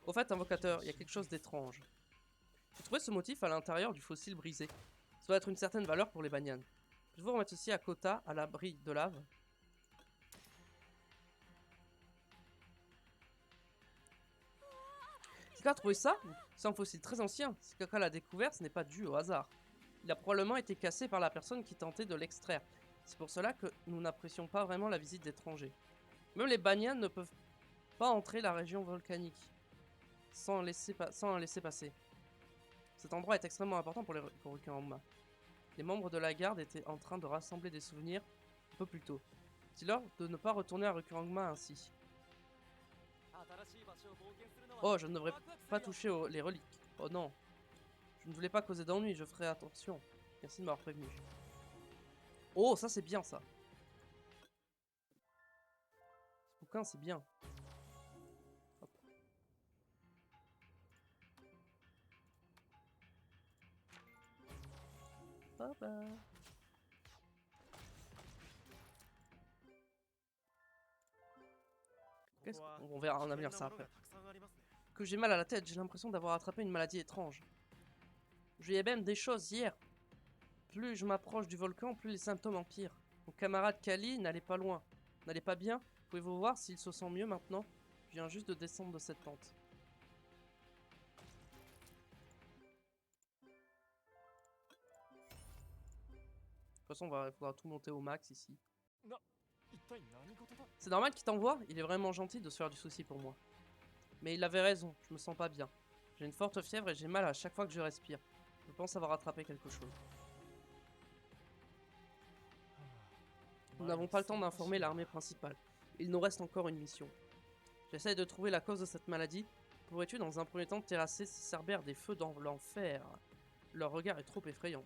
Au fait, invocateur, il y a quelque chose d'étrange. J'ai trouvé ce motif à l'intérieur du fossile brisé. Ça doit être une certaine valeur pour les banyanes. Je vais vous remettre ceci à Kota, à l'abri de lave. Quelqu'un a trouvé ça? C'est un fossile très ancien. Si quelqu'un l'a découvert, ce n'est pas dû au hasard. Il a probablement été cassé par la personne qui tentait de l'extraire. C'est pour cela que nous n'apprécions pas vraiment la visite d'étrangers. Même les banyanes ne peuvent pas entrer la région volcanique sans un laisser passer. Cet endroit est extrêmement important pour les Rukurangma. Les membres de la garde étaient en train de rassembler des souvenirs un peu plus tôt. Dis-leur de ne pas retourner à Rukurangma ainsi. Oh, je ne devrais pas toucher les reliques. Oh non. Je ne voulais pas causer d'ennui, je ferai attention. Merci de m'avoir prévenu. Oh, ça c'est bien ça. Ce bouquin c'est bien. Hop. Bye bye. On verra, on améliore ça après. Que j'ai mal à la tête, j'ai l'impression d'avoir attrapé une maladie étrange. Je y même des choses hier. Plus je m'approche du volcan, plus les symptômes empirent. Mon camarade Kali n'allait pas loin. N'allait pas bien. Pouvez-vous voir s'il se sent mieux maintenant? Je viens juste de descendre de cette pente. De toute façon, il faudra tout monter au max ici. C'est normal qu'il t'envoie, il est vraiment gentil de se faire du souci pour moi. Mais il avait raison, je me sens pas bien. J'ai une forte fièvre et j'ai mal à chaque fois que je respire. Je pense avoir attrapé quelque chose. Nous n'avons pas le temps d'informer l'armée principale. Il nous reste encore une mission. J'essaye de trouver la cause de cette maladie. Pourrais-tu dans un premier temps terrasser ces cerbères des feux dans l'enfer? Leur regard est trop effrayant.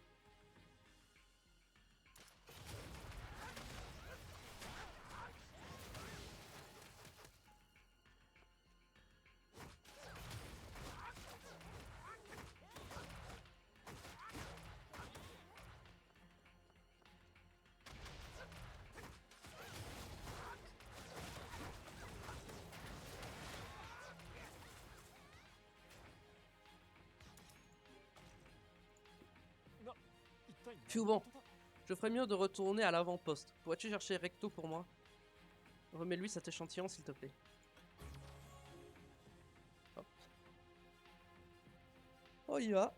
Bon, je ferais mieux de retourner à l'avant-poste. Pourrais-tu chercher Recto pour moi? Remets-lui cet échantillon s'il te plaît. Hop. Oh, il y va.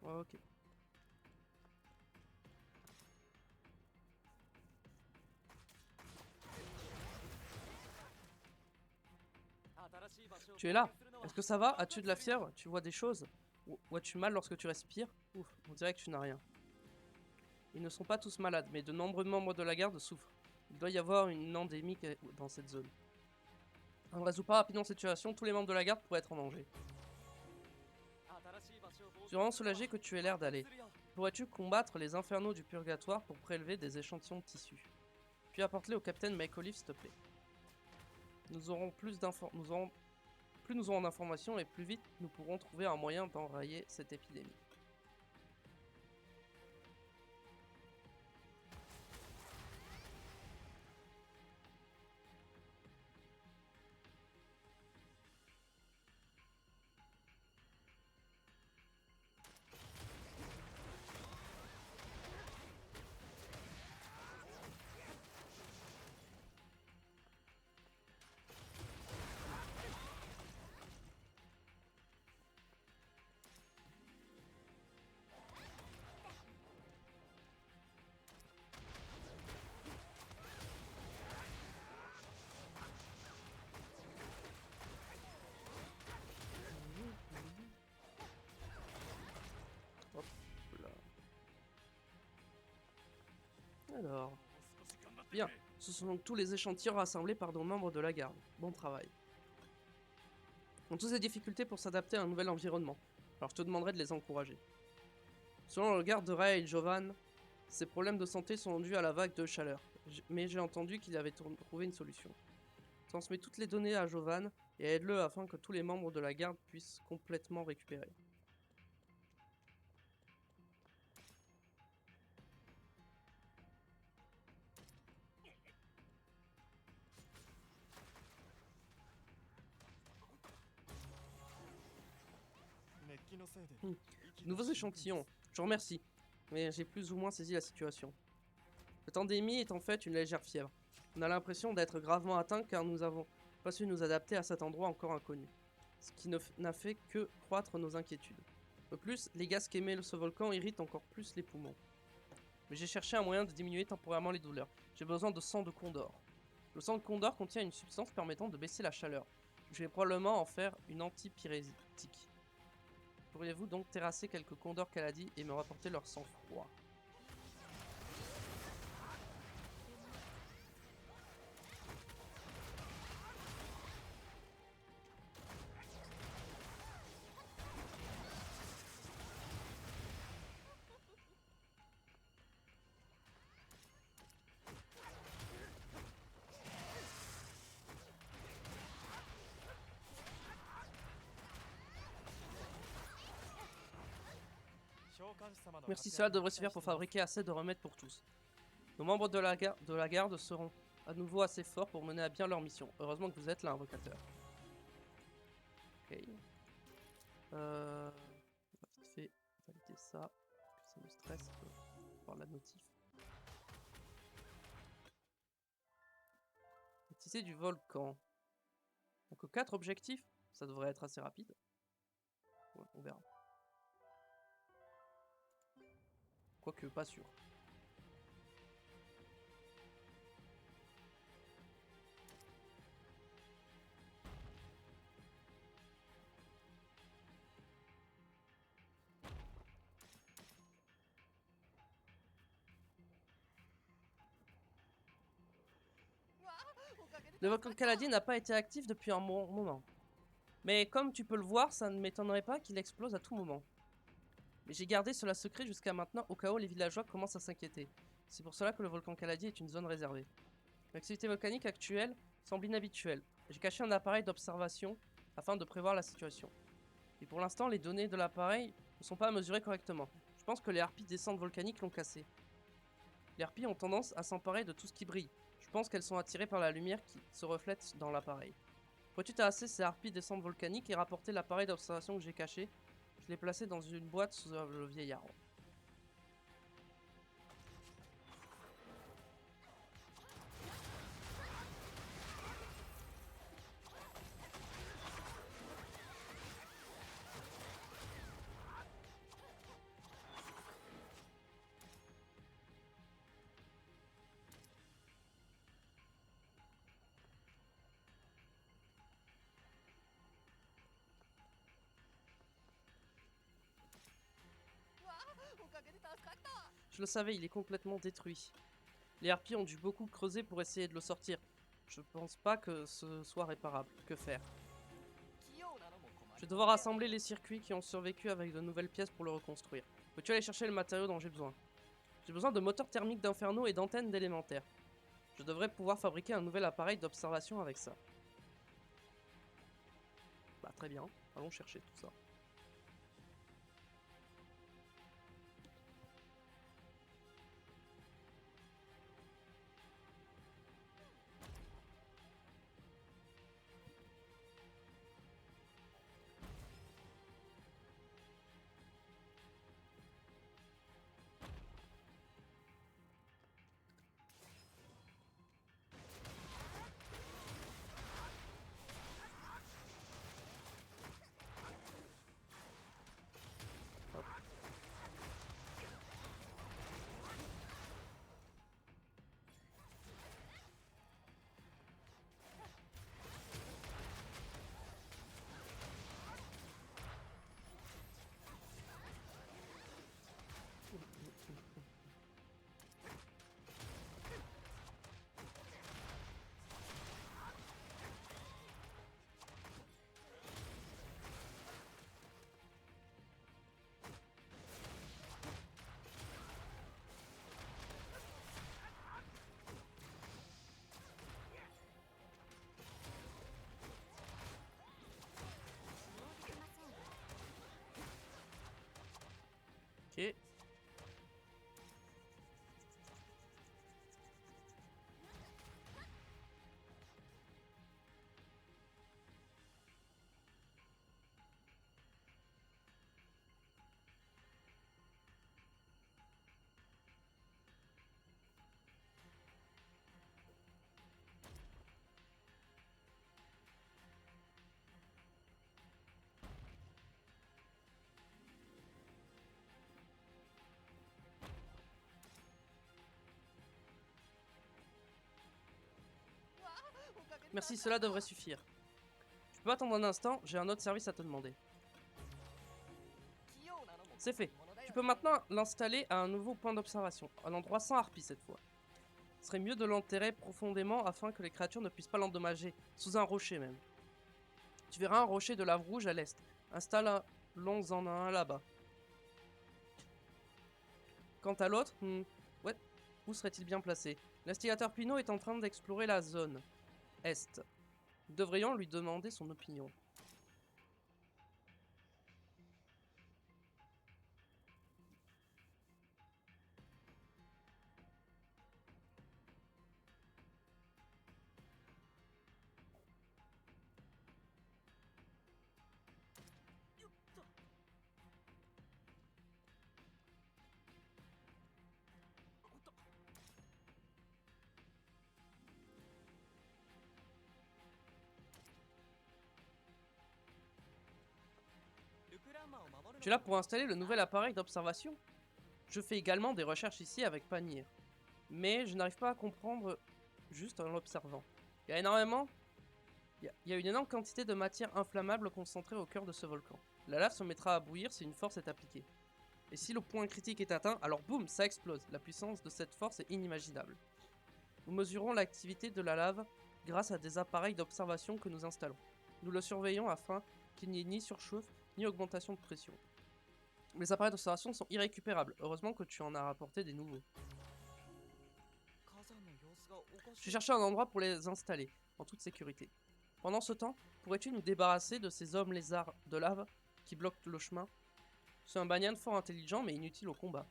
Ok. Tu es là? Est-ce que ça va? As-tu de la fièvre? Tu vois des choses? Ou as-tu mal lorsque tu respires? Ouf, on dirait que tu n'as rien. Ils ne sont pas tous malades, mais de nombreux membres de la garde souffrent. Il doit y avoir une endémique dans cette zone. On ne résout pas rapidement cette situation, tous les membres de la garde pourraient être en danger. Je suis vraiment soulagé que tu aies l'air d'aller. Pourrais-tu combattre les infernaux du purgatoire pour prélever des échantillons de tissu? Puis apporte-les au capitaine Mike Olive, s'il te plaît. Nous aurons plus d'informations. Plus nous aurons d'informations et plus vite nous pourrons trouver un moyen d'enrayer cette épidémie. Hop là. Alors. Bien, ce sont donc tous les échantillons rassemblés par nos membres de la garde. Bon travail. Ils ont tous des difficultés pour s'adapter à un nouvel environnement, alors je te demanderai de les encourager. Selon le garde de Ray et Jovan, ces problèmes de santé sont dus à la vague de chaleur, mais j'ai entendu qu'il avait trouvé une solution. Transmets toutes les données à Jovan et aide-le afin que tous les membres de la garde puissent complètement récupérer. Nouveaux échantillons, je vous remercie, mais j'ai plus ou moins saisi la situation. Cette endémie est en fait une légère fièvre. On a l'impression d'être gravement atteint car nous avons pas su nous adapter à cet endroit encore inconnu, ce qui n'a fait que croître nos inquiétudes. De plus, les gaz qu'émet ce volcan irritent encore plus les poumons. Mais j'ai cherché un moyen de diminuer temporairement les douleurs. J'ai besoin de sang de condor. Le sang de condor contient une substance permettant de baisser la chaleur. Je vais probablement en faire une antipyrétique. Pourriez-vous donc terrasser quelques condors Kaladi et me rapporter leur sang froid? Merci, cela devrait suffire pour fabriquer assez de remèdes pour tous. Nos membres de la garde seront à nouveau assez forts pour mener à bien leur mission. Heureusement que vous êtes là, invocateur. Ok. On va vite fait valider ça. Ça me stresse par la notif. Tisser du volcan. Donc 4 objectifs, ça devrait être assez rapide. Ouais, on verra. Quoique, pas sûr. Le volcan Caladi n'a pas été actif depuis un moment. Mais comme tu peux le voir, ça ne m'étonnerait pas qu'il explose à tout moment. Mais j'ai gardé cela secret jusqu'à maintenant au cas où les villageois commencent à s'inquiéter. C'est pour cela que le volcan Caladi est une zone réservée. L'activité volcanique actuelle semble inhabituelle. J'ai caché un appareil d'observation afin de prévoir la situation. Et pour l'instant, les données de l'appareil ne sont pas mesurées correctement. Je pense que les harpies descentes volcaniques l'ont cassé. Les harpies ont tendance à s'emparer de tout ce qui brille. Je pense qu'elles sont attirées par la lumière qui se reflète dans l'appareil. Pourrais-tu tasser ces harpies descentes volcaniques et rapporter l'appareil d'observation que j'ai caché? Je l'ai placé dans une boîte sous le vieil arbre. Je le savais, il est complètement détruit. Les harpies ont dû beaucoup creuser pour essayer de le sortir. Je pense pas que ce soit réparable. Que faire? Je vais devoir assembler les circuits qui ont survécu avec de nouvelles pièces pour le reconstruire. Peux-tu aller chercher le matériau dont j'ai besoin? J'ai besoin de moteurs thermiques d'inferno et d'antennes d'élémentaires. Je devrais pouvoir fabriquer un nouvel appareil d'observation avec ça. Bah très bien, allons chercher tout ça. Hop. Ok. Merci, cela devrait suffire. Tu peux attendre un instant, j'ai un autre service à te demander. C'est fait. Tu peux maintenant l'installer à un nouveau point d'observation, un endroit sans harpie cette fois. Ce serait mieux de l'enterrer profondément afin que les créatures ne puissent pas l'endommager, sous un rocher même. Tu verras un rocher de lave rouge à l'est. Installons-en un là-bas. Quant à l'autre, ouais, où serait-il bien placé? L'instigateur Pino est en train d'explorer la zone est. Nous devrions lui demander son opinion. Tu es là pour installer le nouvel appareil d'observation? Je fais également des recherches ici avec Panir. Mais je n'arrive pas à comprendre juste en l'observant. Il y a énormément... Il y a une énorme quantité de matière inflammable concentrée au cœur de ce volcan. La lave se mettra à bouillir si une force est appliquée. Et si le point critique est atteint, alors boum, ça explose. La puissance de cette force est inimaginable. Nous mesurons l'activité de la lave grâce à des appareils d'observation que nous installons. Nous le surveillons afin qu'il n'y ait ni surchauffe ni augmentation de pression. Les appareils d'observation sont irrécupérables. Heureusement que tu en as rapporté des nouveaux. Je cherchais un endroit pour les installer, en toute sécurité. Pendant ce temps, pourrais-tu nous débarrasser de ces hommes lézards de lave qui bloquent le chemin? C'est un banyan fort intelligent mais inutile au combat.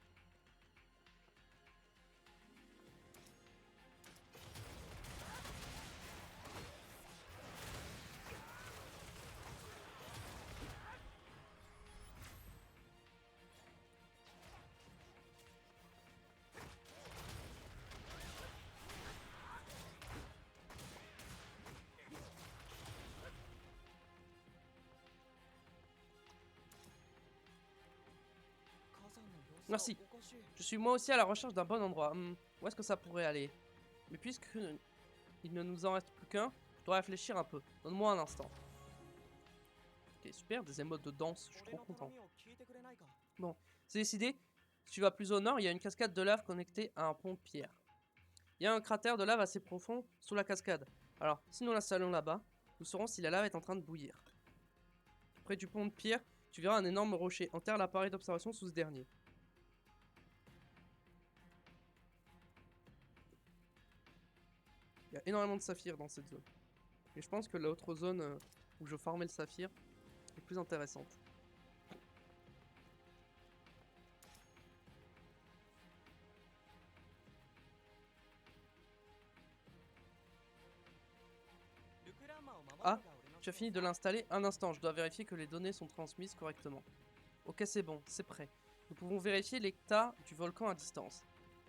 Merci. Je suis moi aussi à la recherche d'un bon endroit. Où est-ce que ça pourrait aller? Mais puisque il ne nous en reste plus qu'un, je dois réfléchir un peu. Donne-moi un instant. Ok, super, des émotes de danse, je suis trop content. Bon, c'est décidé. Si tu vas plus au nord, il y a une cascade de lave connectée à un pont de pierre. Il y a un cratère de lave assez profond sous la cascade. Alors, si nous l'installons là-bas, nous saurons si la lave est en train de bouillir. Près du pont de pierre, tu verras un énorme rocher. Enterre l'appareil d'observation sous ce dernier. Il y a énormément de saphirs dans cette zone. Et je pense que l'autre zone où je farmais le saphir est plus intéressante. Ah, tu as fini de l'installer? Un instant, je dois vérifier que les données sont transmises correctement. Ok, c'est bon, c'est prêt. Nous pouvons vérifier l'état du volcan à distance.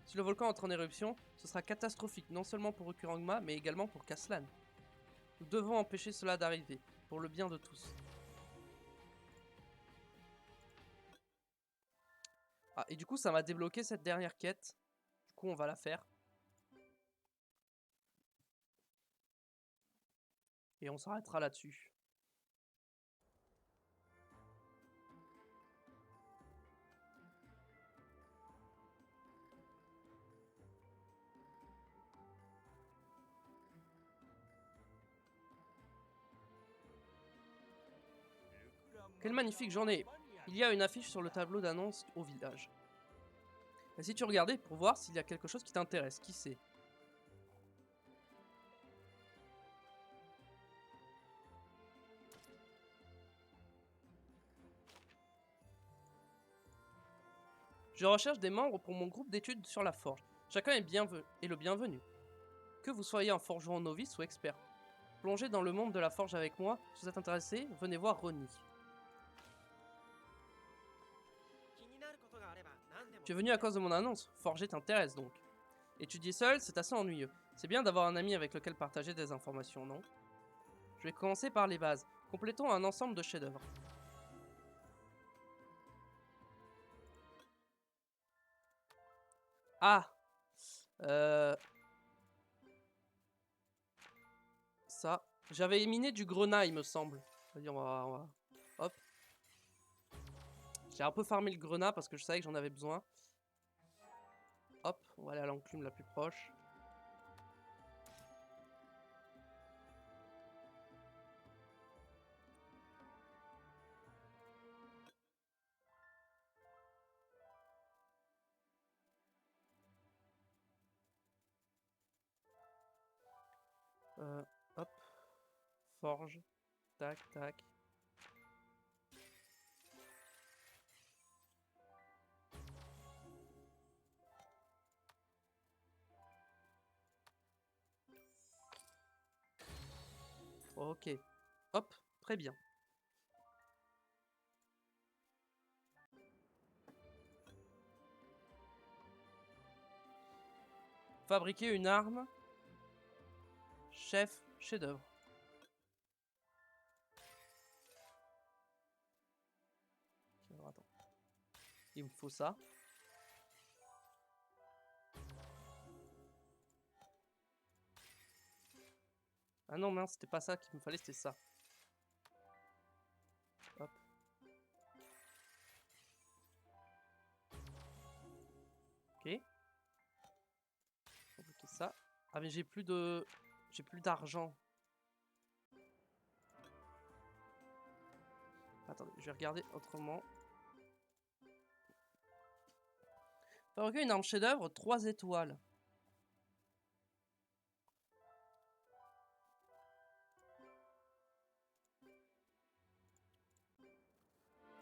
Si le volcan entre en éruption, ce sera catastrophique, non seulement pour Ukurangma, mais également pour Kaslan. Nous devons empêcher cela d'arriver, pour le bien de tous. Ah, et du coup, ça m'a débloqué cette dernière quête. Du coup, on va la faire. Et on s'arrêtera là-dessus. Quelle magnifique journée! Il y a une affiche sur le tableau d'annonce au village. Et si tu regardais pour voir s'il y a quelque chose qui t'intéresse, qui sait? Je recherche des membres pour mon groupe d'études sur la forge. Chacun est le bienvenu. Que vous soyez un forgeron novice ou expert. Plongez dans le monde de la forge avec moi. Si vous êtes intéressé, venez voir Ronnie. Tu es venu à cause de mon annonce. Forger t'intéresse donc. Étudier seul, c'est assez ennuyeux. C'est bien d'avoir un ami avec lequel partager des informations, non? Je vais commencer par les bases. Complétons un ensemble de chefs-d'œuvre. Ah! Ça. J'avais miné du grenat, il me semble. Vas-y, on va... Hop. J'ai un peu farmé le grenat parce que je savais que j'en avais besoin. Hop, on va aller à l'enclume la plus proche. Hop. Forge. Tac, tac. Ok. Hop, très bien. Fabriquer une arme. Chef, chef-d'œuvre. Ok, alors attends. Il me faut ça. Ah non, mince, c'était pas ça qu'il me fallait, c'était ça. Hop. Ok. Ok, ça. Ah mais j'ai plus de... J'ai plus d'argent. Attendez, je vais regarder autrement. Fabriquer une arme chef-d'œuvre, 3 étoiles.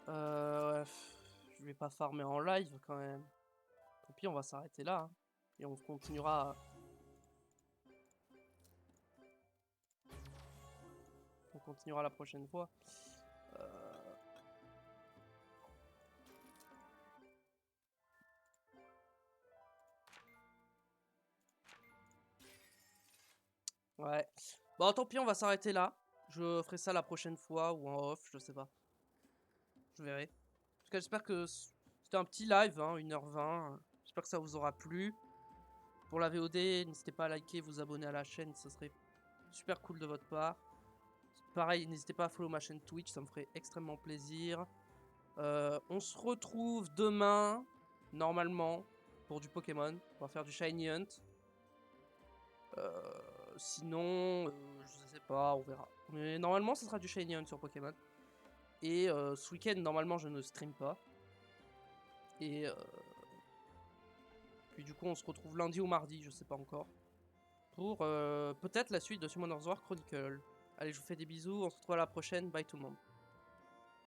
Ouais, je vais pas farmer en live quand même. Tant pis, on va s'arrêter là. Hein. Et on continuera. On continuera la prochaine fois. Ouais. Bon, tant pis, on va s'arrêter là. Je ferai ça la prochaine fois ou en off, je sais pas. Je verrai. En tout cas, j'espère que c'était un petit live, hein, 1h20. J'espère que ça vous aura plu. Pour la VOD, n'hésitez pas à liker, vous abonner à la chaîne, ça serait super cool de votre part. Pareil, n'hésitez pas à follow ma chaîne Twitch, ça me ferait extrêmement plaisir. On se retrouve demain, normalement, pour du Pokémon. On va faire du Shiny Hunt. Sinon, je sais pas, on verra. Mais normalement, ce sera du Shiny Hunt sur Pokémon. Et ce week-end, normalement, je ne stream pas. Et puis du coup, on se retrouve lundi ou mardi, je sais pas encore. Pour peut-être la suite de Summoner's War Chronicle. Allez, je vous fais des bisous, on se retrouve à la prochaine, bye tout le monde.